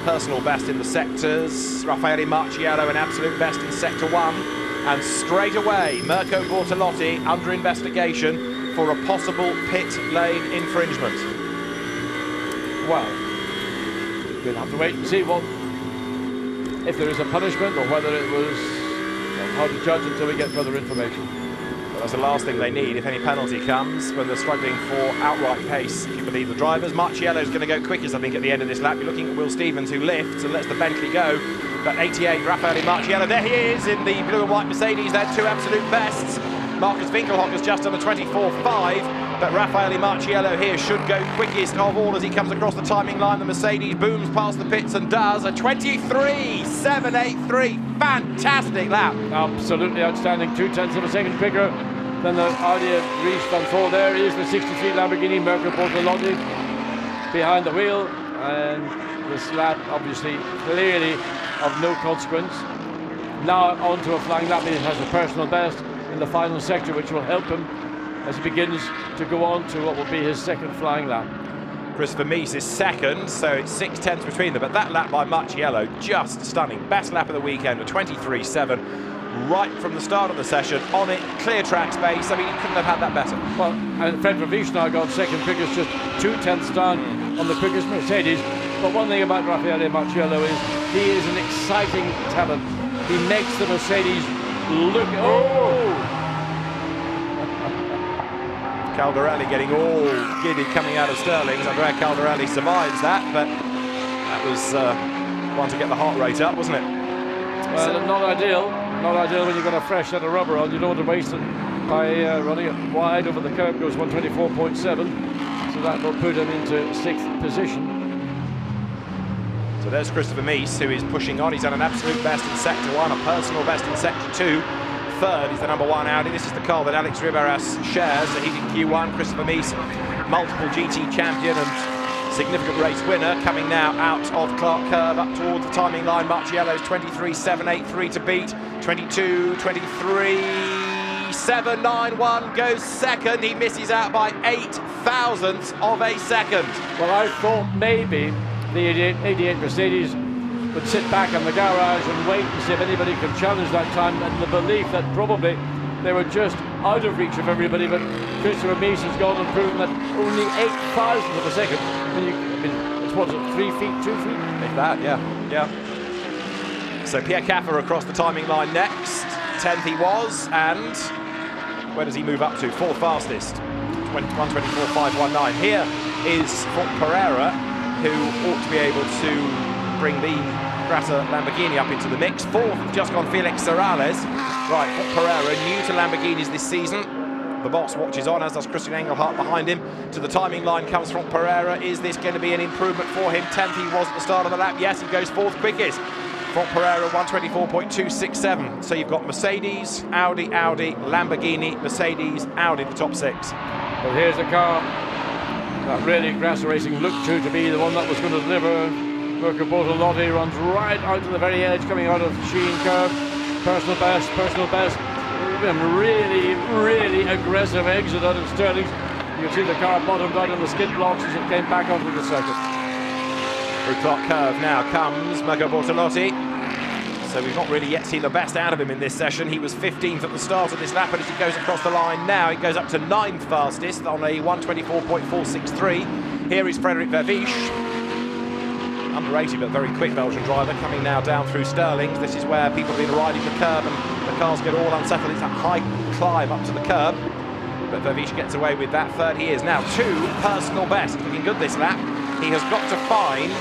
personal best in the sectors, Raffaele Marciello an absolute best in sector 1, and straight away Mirko Bortolotti under investigation for a possible pit lane infringement. Well, we'll have to wait and see if there is a punishment or whether it was hard to judge until we get further information. Well, that's the last thing they need if any penalty comes, when they're struggling for outright pace, if you believe the drivers. Marciello's going to go quickest, I think, at the end of this lap. You're looking at Will Stevens, who lifts and lets the Bentley go. But 88, Raffaele Marciello, there he is in the blue and white Mercedes. They're two absolute bests. Marcus Winkelhocker's just on a 24.5, but Raffaele Marciello here should go quickest of all as he comes across the timing line. The Mercedes booms past the pits and does a 23.783. Fantastic lap. Absolutely outstanding. 0.2 of a second quicker than the Audi at Ries van Voor. There is the 63 Lamborghini Mirko Bortolotti behind the wheel, and this lap obviously clearly of no consequence. Now onto a flying lap. He has a personal best in the final sector, which will help him as he begins to go on to what will be his second flying lap. Christopher Mies is second, so it's 0.6 between them, but that lap by Marciello, just stunning. Best lap of the weekend, a 23.7, right from the start of the session, on it, clear track space. I mean, he couldn't have had that better. Well, and Fred Vervisch now got second quickest, just 0.2 down on the quickest Mercedes. But one thing about Raffaele Marciello is he is an exciting talent. He makes the Mercedes look... Oh! Caldarelli getting all giddy coming out of Sterling's. Andrea Caldarelli survives that, but that was one to get the heart rate up, wasn't it? Well, not ideal. Not ideal when you've got a fresh set of rubber on. You don't want to waste it by running it wide over the curb. Goes 124.7, so that will put him into 6th position. So there's Christopher Mies, who is pushing on. He's done an absolute best in sector 1, a personal best in sector 2. Third is the number 1 Audi. This is the car that Alex Riberas shares. So he's in Q1. Christopher Mies, multiple GT champion and significant race winner, coming now out of Clark Curve up towards the timing line. Marciello's 23.783 to beat. 22.23.791 goes second. He misses out by 8 thousandths of a second. Well, I thought maybe the 88 Mercedes would sit back in the garage and wait and see if anybody could challenge that time, and the belief that probably they were just out of reach of everybody. But Christopher Mies has gone and proven that only 8 thousandths of a second. I mean, it's what is it, 3 feet, 2 feet? Like that, yeah. So Pierre Caffer across the timing line next. 10th he was, and where does he move up to? 4th fastest, 124.519. Here is Franck Pereira, who ought to be able to bring the Grata Lamborghini up into the mix. 4th, just gone Felix Serrales. Right, Franck Pereira, new to Lamborghinis this season. The boss watches on, as does Christian Engelhardt behind him. To the timing line comes Franck Pereira. Is this going to be an improvement for him? 10th he was at the start of the lap. Yes, he goes 4th quickest. Franck Pereira, 124.267. So you've got Mercedes, Audi, Lamborghini, Mercedes, Audi, the top 6. Well, here's a car that really Grasa Racing looked to be the one that was going to deliver. Mirko Bortolotti runs right out to the very edge, coming out of Sheen Curve. Personal best. And really aggressive exit out of Sterling's. You can see the car bottomed out on the skid blocks as it came back onto the circuit. Through Clark Curve now comes Mirko Bortolotti. So we've not really yet seen the best out of him in this session. He was 15th at the start of this lap, and as he goes across the line now, he goes up to 9th fastest on a 124.463. Here is Frederic Vervisch. Underrated but very quick Belgian driver, coming now down through Sterling's. This is where people have been riding the curb and the cars get all unsettled. It's a high climb up to the curb, but Vervisch gets away with that. Third he is now. 2 personal bests. Looking good this lap. He has got to find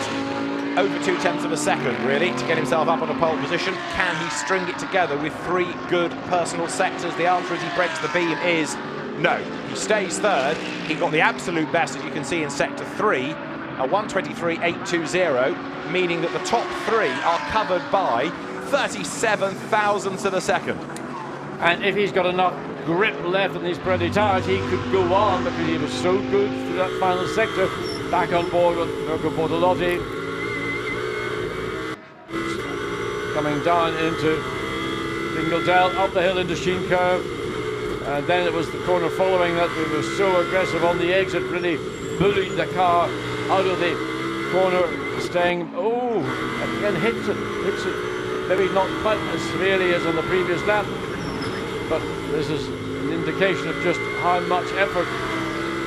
over 0.2 of a second, really, to get himself up on a pole position. Can he string it together with 3 good personal sectors? The answer as he breaks the beam is no. He stays third. He got the absolute best, as you can see, in sector 3, a 123.820, meaning that the top 3 are covered by 37 thousandths of a second. And if he's got enough grip left in these Pirelli tyres, he could go on, because he was so good through that final sector. Back on board with Mirko Bortolotti. Coming down into Dingledale up the hill into Sheen Curve, and then it was the corner following that we were so aggressive on the exit, really bullied the car out of the corner, staying, oh, and then hits it, maybe not quite as severely as on the previous lap, but this is an indication of just how much effort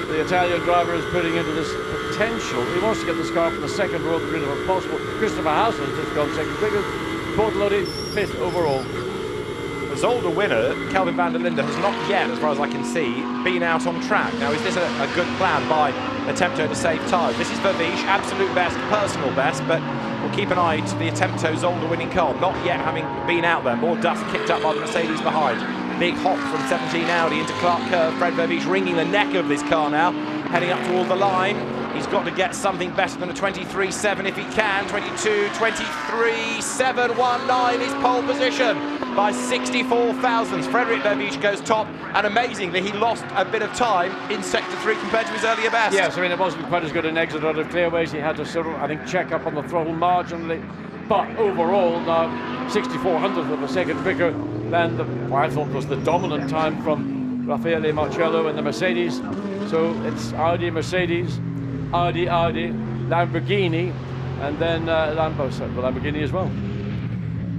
the Italian driver is putting into this potential. He wants to get this car from the second row of the grid if possible. Christopher Hassel has just gone second quickest, Bortolotti 5th overall. The Zolder winner, Kelvin van der Linde, has not yet, as far as I can see, been out on track. Now, is this a good plan by Attempto to save tyres? This is Vervish, absolute best, personal best, but we'll keep an eye to the Attempto Zolder winning car, not yet having been out there. More dust kicked up by the Mercedes behind. Big hop from 17 Audi into Clark Curve. Fred Vervish wringing the neck of this car now, heading up toward the line. He's got to get something better than a 23.7 if he can. 23.719 is pole position by 64 thousandths. Frederick Vervish goes top, and amazingly, he lost a bit of time in Sector 3 compared to his earlier best. Yes, I mean, it wasn't quite as good an exit out of clearways. He had to sort of, I think, check up on the throttle marginally. But overall, now 6400th of a second quicker than what I thought was the dominant time from Raffaele Marcello in the Mercedes. So it's Audi, Mercedes, Audi, Lamborghini, and then Lamborghini as well.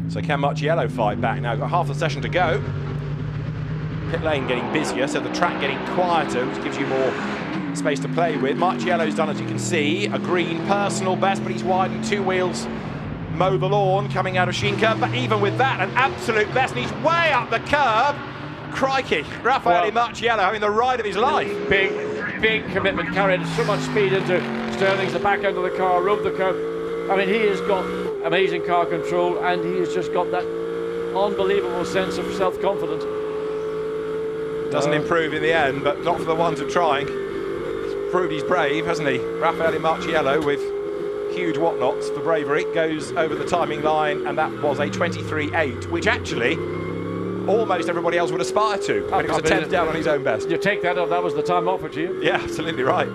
So can Marciello fight back now? Got half the session to go. Pit lane getting busier, so the track getting quieter, which gives you more space to play with. Marciello's done, as you can see, a green personal best, but he's widened 2 wheels. Mow the lawn coming out of Sheen Curve, but even with that, an absolute best, and he's way up the curb. Crikey, Raffaele Marciello having the ride of his life. Big commitment, carried so much speed into Sterling's, the back end of the car, rode the curve. I mean, he has got amazing car control, and he has just got that unbelievable sense of self-confidence. Doesn't improve in the end, but not for the ones who are trying. He's proved he's brave, hasn't he? Raffaele Marciello with huge whatnots for bravery, goes over the timing line, and that was a 23.8, which actually almost everybody else would aspire to. But it was a 10th down on his own best. You take that off, that was the time offered to you. Yeah, absolutely right.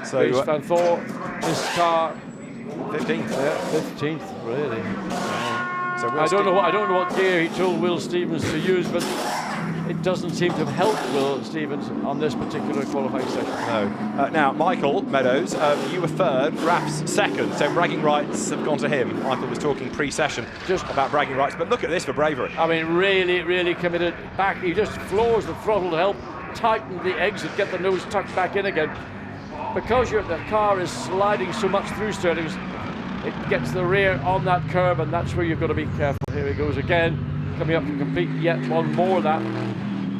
So Van Thor, this car 15th. Yeah, 15th, really. So I don't know what gear he told Will Stevens to use, but it doesn't seem to have helped Will Stevens on this particular qualifying session. No. Now, Michael Meadows, you were third, Raf's second, so bragging rights have gone to him. Michael was talking pre-session just about bragging rights, but look at this for bravery. I mean, really committed back. He just floors the throttle to help tighten the exit, get the nose tucked back in again. Because the car is sliding so much through Sterling's, it gets the rear on that curb, and that's where you've got to be careful. Here he goes again, coming up to complete yet one more lap.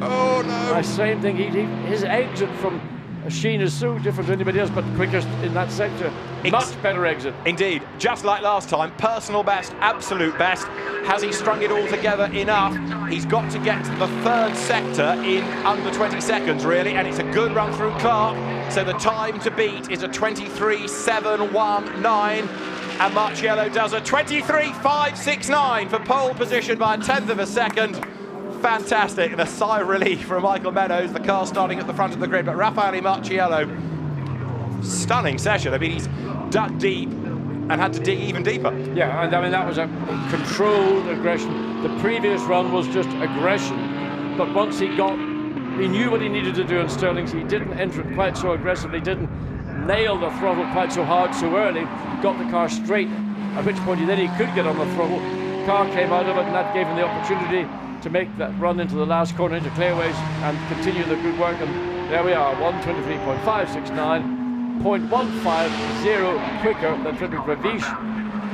Oh no! The same thing. His exit from Sheen is so different to anybody else, but quickest in that sector. Much better exit. Indeed, just like last time, personal best, absolute best. Has he strung it all together enough? He's got to get to the third sector in under 20 seconds, really, and it's a good run through Clark. So the time to beat is a 23.719, and Marciello does a 23.569 for pole position by a 10th of a second. Fantastic, and a sigh of relief from Michael Meadows, the car starting at the front of the grid, but Raffaele Marciello, stunning session. I mean, he's dug deep and had to dig even deeper. Yeah, and I mean, that was a controlled aggression. The previous run was just aggression, but once he knew what he needed to do in Sterling's. He didn't enter it quite so aggressively, didn't nail the throttle quite so hard so early, got the car straight, at which point he could get on the throttle. Car came out of it, and that gave him the opportunity to make that run into the last corner into clearways and continue the good work, and there we are, 123.569, 0.150 quicker than Frederick Vervish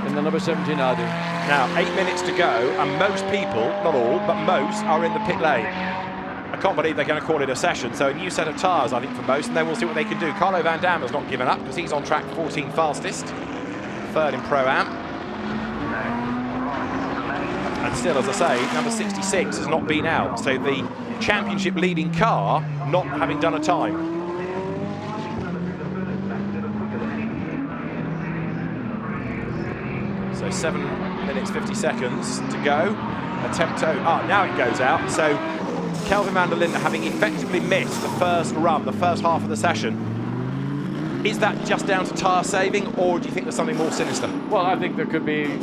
in the number 17 Audi. Now, 8 minutes to go, and most people, not all, but most, are in the pit lane. I can't believe they're going to call it a session, so a new set of tyres, I think, for most, and then we'll see what they can do. Carlo Van Dam has not given up, because he's on track 14 fastest, third in Pro-Am. And still, as I say, number 66 has not been out, so the championship leading car not having done a time. So 7 minutes 50 seconds to go. Now it goes out. So Kelvin van der Linde having effectively missed the first run, the first half of the session. Is that just down to tyre saving, or do you think there's something more sinister? Well, I think there could be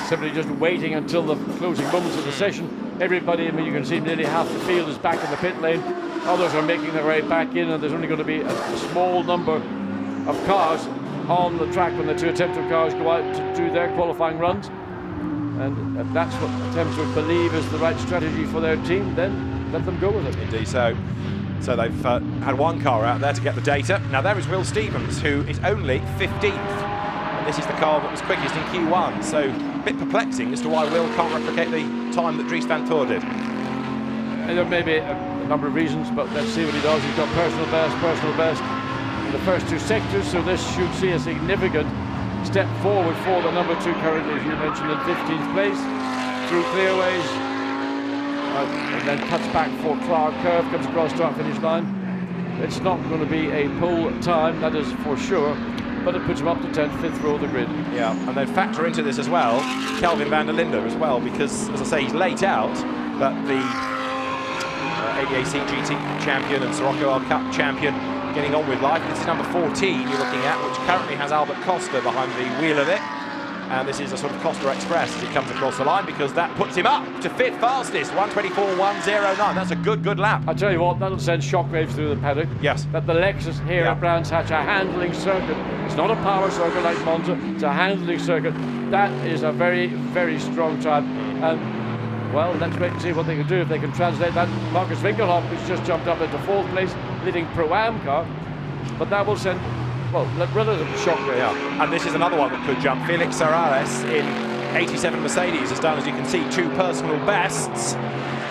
simply just waiting until the closing moments of the session. Everybody, I mean, you can see nearly half the field is back in the pit lane. Others are making their way back in, and there's only going to be a small number of cars on the track when the two attempted cars go out to do their qualifying runs. And if that's what attempters believe is the right strategy for their team, then let them go with it. Indeed so. So they've had one car out there to get the data. Now there is Will Stevens, who is only 15th. And this is the car that was quickest in Q1. So a bit perplexing as to why Will can't replicate the time that Dries van Toor did. And there may be a number of reasons, but let's see what he does. He's got personal best in the first two sectors, so this should see a significant step forward for the number 2 currently, as you mentioned, in 15th place, through clearways, and then cuts back for Clark Curve, comes across start-finish line. It's not going to be a pull time, that is for sure, but it puts him up to 10th, 5th row of the grid. Yeah, and then factor into this as well, Kelvin van der Linde as well, because, as I say, he's late out, but the ADAC GT champion and Sirocco R Cup champion getting on with life. This is number 14 you're looking at, which currently has Albert Costa behind the wheel of it. And this is a sort of Costa Express as it comes across the line, because that puts him up to 5th fastest, 1:24.109. That's a good lap. I tell you what, that'll send shockwaves through the paddock. Yes. That the Lexus here at Brands Hatch, a handling circuit. It's not a power circuit like Monza, it's a handling circuit. That is a very strong time. And, well, let's wait and see what they can do, if they can translate that. Marcus Winkelhoff, who's just jumped up into 4th place, leading Pro-Am car. But that will send, well, relative shockwave. Yeah, and this is another one that could jump. Felix Serrales in 87 Mercedes has done, as you can see, 2 personal bests.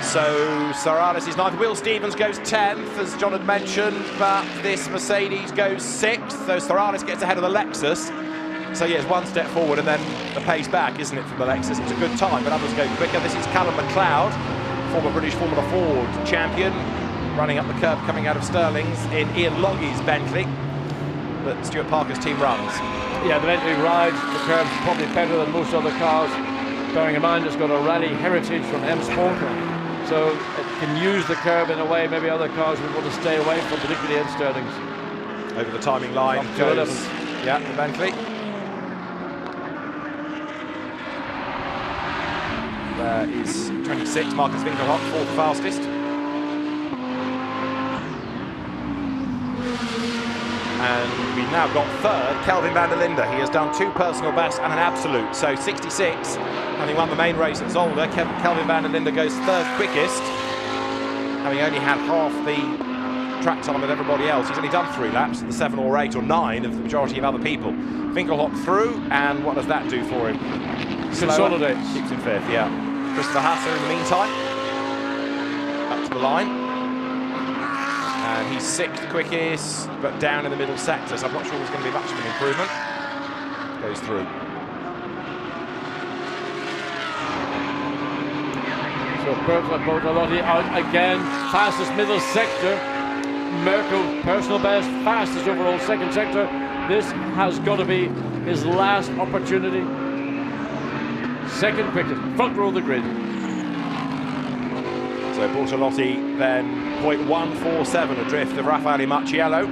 So Serrales is 9th. Will Stevens goes 10th, as John had mentioned, but this Mercedes goes 6th. So Serrales gets ahead of the Lexus. So yeah, it's one step forward and then the pace back, isn't it, from the Lexus? It's a good time, but others go quicker. This is Callum McLeod, former British Formula Ford champion, running up the curb coming out of Stirling's in Ian Loggie's Bentley that Stuart Parker's team runs. Yeah, the Bentley rides the curbs probably better than most other cars, bearing in mind it's got a rally heritage from M Sport, so it can use the curb in a way maybe other cars would want to stay away from, particularly in Stirling's. Over the timing line goes, yeah, the Bentley. There is 26, Marcus Winkelhoff, 4th fastest. And we've now got 3rd, Kelvin van der Linde. He has done 2 personal bests and an absolute. So 66, having won the main race at Zolder, Kelvin van der Linde goes 3rd quickest, having only had half the track time of everybody else. He's only done 3 laps, the 7 or 8 or 9 of the majority of other people. Winkelhoff through, and what does that do for him? Consolidates. Keeps him 5th, yeah. Christopher Hasser in the meantime, up to the line. And he's 6th quickest, but down in the middle sector, so I'm not sure there's going to be much of an improvement. Goes through. So Bertolotti out again, fastest middle sector. Merkel, personal best, fastest overall second sector. This has got to be his last opportunity. 2nd quickest, front row of the grid. So Bortolotti then 0.147 adrift of Raffaele Marciello.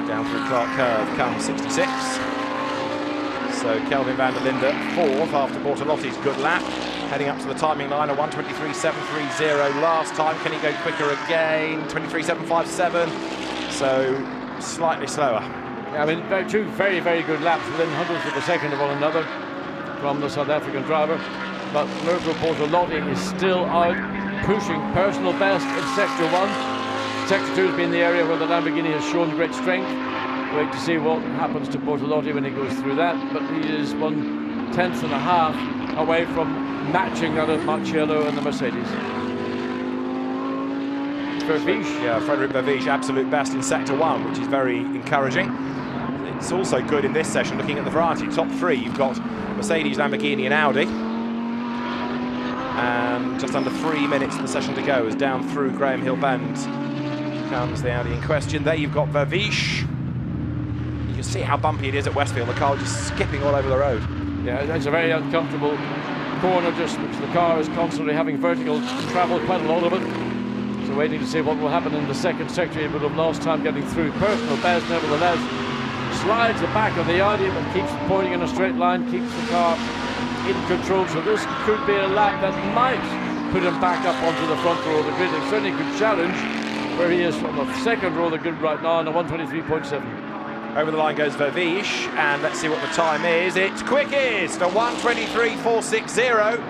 Down through Clark Curve comes 66. So Kelvin van der Linde 4th after Bortolotti's good lap. Heading up to the timing line, a 1:23.730 last time. Can he go quicker again? 23.757. So slightly slower. Yeah, I mean, 2 very good laps within hundredths of a second of one another from the South African driver. But Mirko Bortolotti is still out pushing personal best in Sector 1. Sector 2 has been the area where the Lamborghini has shown great strength. Wait to see what happens to Bortolotti when he goes through that. But he is 1/10.5 away from matching that of Marciello and the Mercedes. Verviche. Yeah, Frederic Verviche, absolute best in Sector 1, which is very encouraging. It's also good in this session, looking at the variety. Top 3, you've got Mercedes, Lamborghini and Audi. And just under 3 minutes of the session to go, as down through Graham Hill Bend comes the Audi in question. There you've got Verviche. You can see how bumpy it is at Westfield. The car just skipping all over the road. Yeah, it's a very uncomfortable corner, just which the car is constantly having vertical travel, quite a lot of it. waiting to see what will happen in the second sector. He would have lost time getting through. Personal best, nevertheless, slides the back of the Audi, but keeps pointing in a straight line, keeps the car in control. So this could be a lap that might put him back up onto the front row of the grid. It certainly could challenge where he is from the second row of the grid right now on a 123.7. Over the line goes Vervish, and let's see what the time is. It's quickest, a 1:23.460.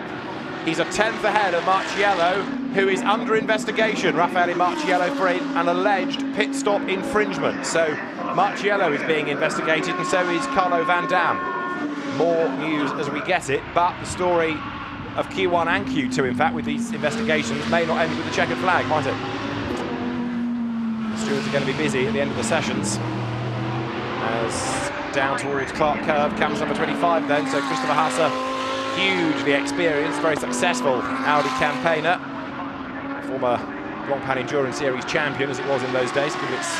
He's a 10th ahead of Marchiello, who is under investigation, Raffaele Marchiello, for an alleged pit stop infringement. So Marchiello is being investigated, and so is Carlo Van Dam. More news as we get it, but the story of Q1 and Q2, in fact, with these investigations, may not end with the checkered flag, might it? The stewards are going to be busy at the end of the sessions. As down towards Clark Curve comes number 25 then, so Christopher Hasse, hugely experienced, very successful Audi campaigner, former Blancpain Endurance Series champion as it was in those days, to give its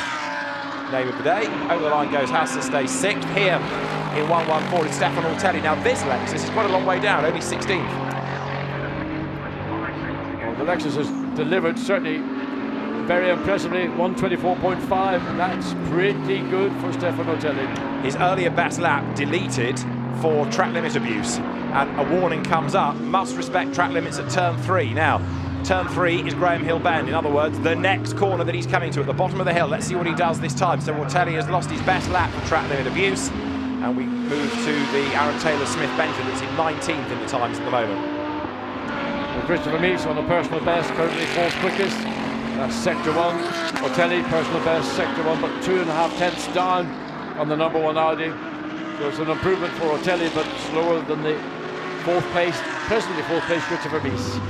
name of the day. Over the line goes Hasse, stays 6th. Here in 1:1.4 is Stefano Ortelli. Now this Lexus is quite a long way down, only 16th. Well, the Lexus has delivered certainly very impressively, 1:24.5. That's pretty good for Stefano Ortelli. His earlier best lap deleted for track limit abuse, and a warning comes up, must respect track limits at turn 3. Now, turn 3 is Graham Hill Bend, in other words, the next corner that he's coming to at the bottom of the hill. Let's see what he does this time. So Ortelli has lost his best lap for track limit abuse, and we move to the Aaron Taylor-Smith Bentley that's in 19th in the times at the moment. Well, Christopher Mies on the personal best, currently 4th quickest. That's sector 1. Ortelli, personal best, sector 1, but 2.5 tenths down on the number 1 Audi. So it's an improvement for Ortelli, but slower than the presently 4th place Christopher Mies.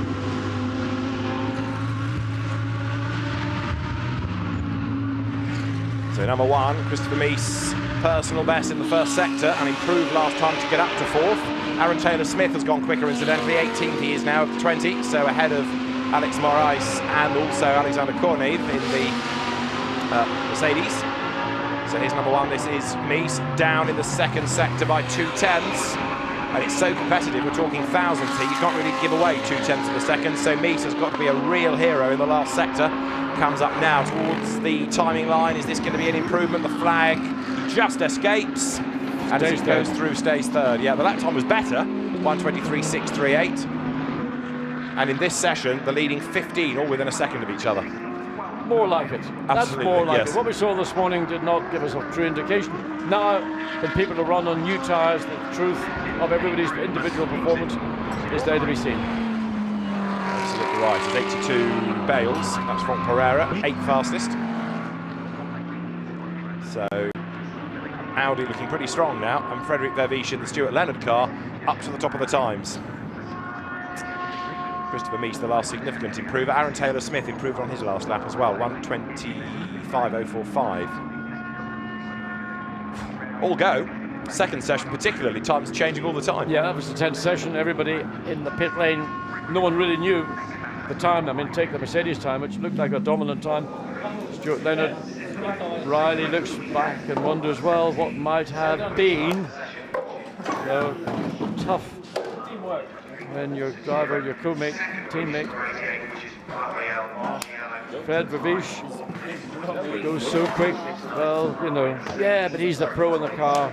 So number 1, Christopher Mies, personal best in the first sector and improved last time to get up to 4th. Aaron Taylor-Smith has gone quicker incidentally, 18th he is now of the 20, so ahead of Alex Morais and also Alexander Kornev in the Mercedes. So here's number 1, this is Mies, down in the second sector by 2/10. And it's so competitive, we're talking thousands here, you can't really give away 2/10 of a second, so Mies has got to be a real hero in the last sector. Comes up now towards the timing line. Is this going to be an improvement? The flag just escapes, and as it goes through, stays 3rd. Yeah, the lap time was better, 1:23.638. And in this session, the leading 15, all within a second of each other. More like it. That's Absolutely, more like yes. it. What we saw this morning did not give us a true indication. Now, when people have run on new tyres, the truth of everybody's individual performance is there to be seen. Absolutely right. It's 82 Bales. That's from Carrera, 8th fastest. So Audi looking pretty strong now, and Frederick Vervish in the Stuart Leonard car up to the top of the times. Christopher Mies, the last significant improver. Aaron Taylor-Smith improved on his last lap as well, 1:25.045. All go. Second session particularly, times changing all the time. Yeah, that was the 10th session. Everybody in the pit lane, no one really knew the time. I mean, take the Mercedes time, which looked like a dominant time. Stuart Leonard, Riley looks back and wonders, well, what might have been. So, tough when your driver, your teammate, Fred Vervish, goes so quick. Well, you know, yeah, but he's the pro in the car.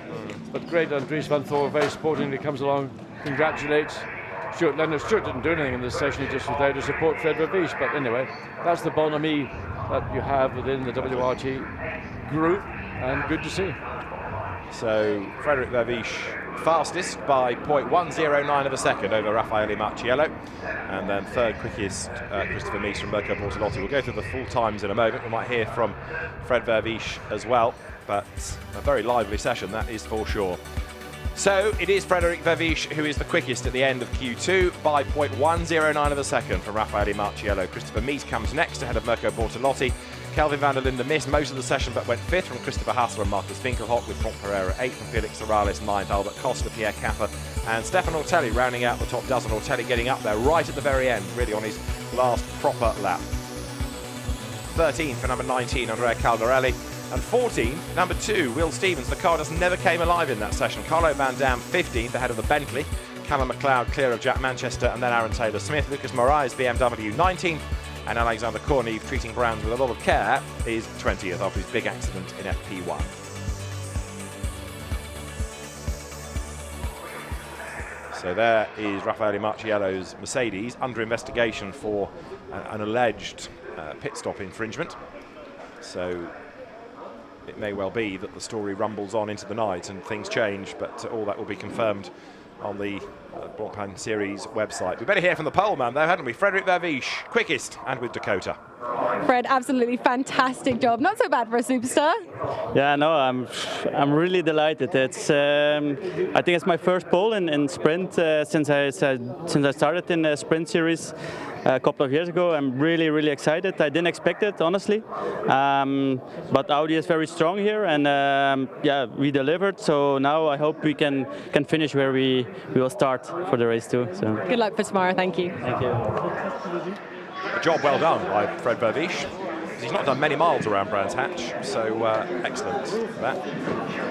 But great, Andries van Thor very sportingly comes along, congratulates Stuart Leonard. Stuart didn't do anything in this session, he just was there to support Fred Vervish. But anyway, that's the bonhomie that you have within the WRT group, and good to see. So Frederick Vervish fastest by 0.109 of a second over Raffaele Marchiello, and then 3rd quickest Christopher Mies from Mirko Bortolotti. We'll go through the full times in a moment. We might hear from Fred Vervish as well, but a very lively session, that is for sure. So it is Frederick Vervish who is the quickest at the end of Q2 by 0.109 of a second from Raffaele Marchiello. Christopher Mies comes next ahead of Mirko Bortolotti. Kelvin van der Linde missed most of the session but went 5th from Christopher Hasse and Marcus Winkelhock, with Franck Pereira 8th from Felix Morales 9th, Albert Costa, Pierre Capper and Stefan Ortelli rounding out the top dozen. Ortelli getting up there right at the very end, really on his last proper lap. 13th for number 19, Andrea Caldarelli. And 14th, number 2, Will Stevens. The car just never came alive in that session. Carlo Van Dam 15th ahead of the Bentley. Callum McLeod clear of Jack Manchester, and then Aaron Taylor-Smith. Lucas Moraes, BMW 19th. and Alexander Kornev, treating Brands with a lot of care, is 20th after his big accident in FP1. So there is Raffaele Marciello's Mercedes under investigation for an alleged pit stop infringement. So it may well be that the story rumbles on into the night and things change, but all that will be confirmed on the Blancpain Series website. We better hear from the pole man though, hadn't we? Frederic Verviche, quickest and with Dakota. Fred, absolutely fantastic job. Not so bad for a superstar. Yeah, no, I'm really delighted. It's I think it's my first pole in sprint since I started in the sprint series a couple of years ago. I'm really excited. I didn't expect it, honestly, but Audi is very strong here, and yeah, we delivered. So now I hope we can finish where we will start for the race too. So good luck for tomorrow. Thank you. Thank you. A job well done by Fred Verviche. He's not done many miles around Brands Hatch, so excellent for that.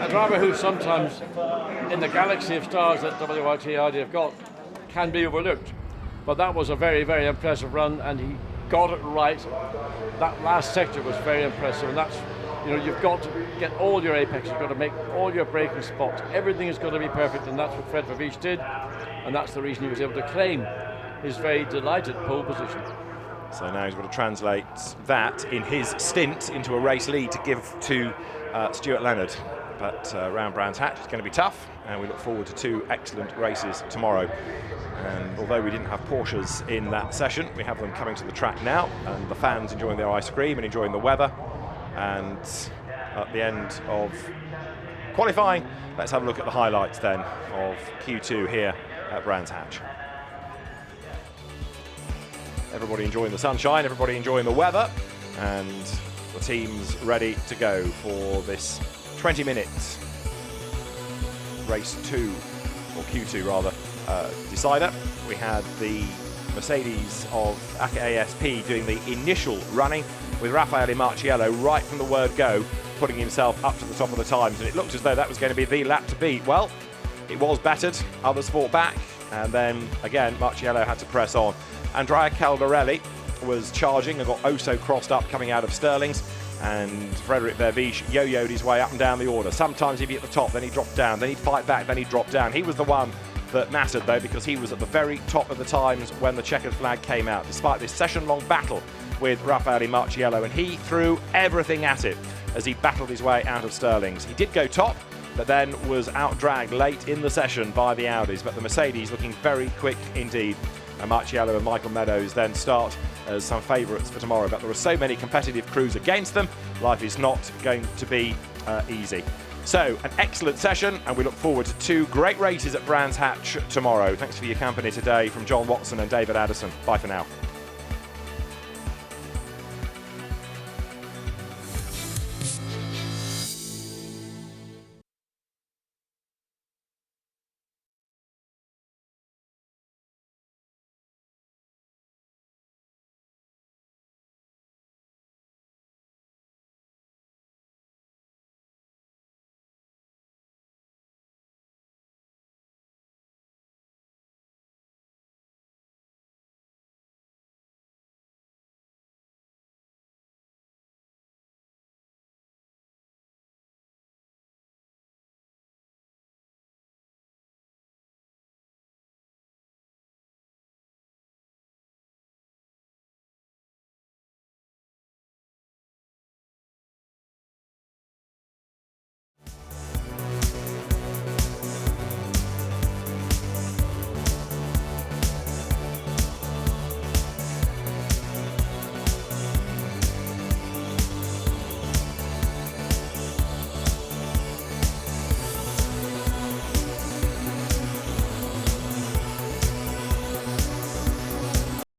A driver who sometimes, in the galaxy of stars that WRT Audi have got, can be overlooked. But that was a very impressive run, and he got it right. That last sector was very impressive, and that's, you know, you've got to get all your apex, you've got to make all your braking spots. Everything is going to be perfect, and that's what Fred Verviche did, and that's the reason he was able to claim his very delighted pole position. So now he's got to translate that in his stint into a race lead to give to Stuart Leonard. But round Brands Hatch is going to be tough, and we look forward to 2 excellent races tomorrow. And although we didn't have Porsches in that session, we have them coming to the track now, and the fans enjoying their ice cream and enjoying the weather. And at the end of qualifying, let's have a look at the highlights then of Q2 here at Brands Hatch. Everybody enjoying the sunshine, everybody enjoying the weather, and the team's ready to go for this 20 minutes race 2, or Q2 rather, decider. We had the Mercedes of ASP doing the initial running with Raffaele Marciello right from the word go, putting himself up to the top of the times, and it looked as though that was going to be the lap to beat. Well, it was battered, others fought back, and then again Marciello had to press on. Andrea Caldarelli was charging and got oh so crossed up coming out of Stirling's, and Frederic Verviche yo-yoed his way up and down the order. Sometimes he'd be at the top, then he'd drop down, then he'd fight back, then he'd drop down. He was the one that mattered though, because he was at the very top of the times when the checkered flag came out, despite this session-long battle with Raffaele Marciello, and he threw everything at it as he battled his way out of Stirling's. He did go top, but then was out-dragged late in the session by the Audis, but the Mercedes looking very quick indeed. And Marciello and Michael Meadows then start as some favourites for tomorrow, but there are so many competitive crews against them, life is not going to be easy. So, an excellent session, and we look forward to 2 great races at Brands Hatch tomorrow. Thanks for your company today from John Watson and David Addison. Bye for now.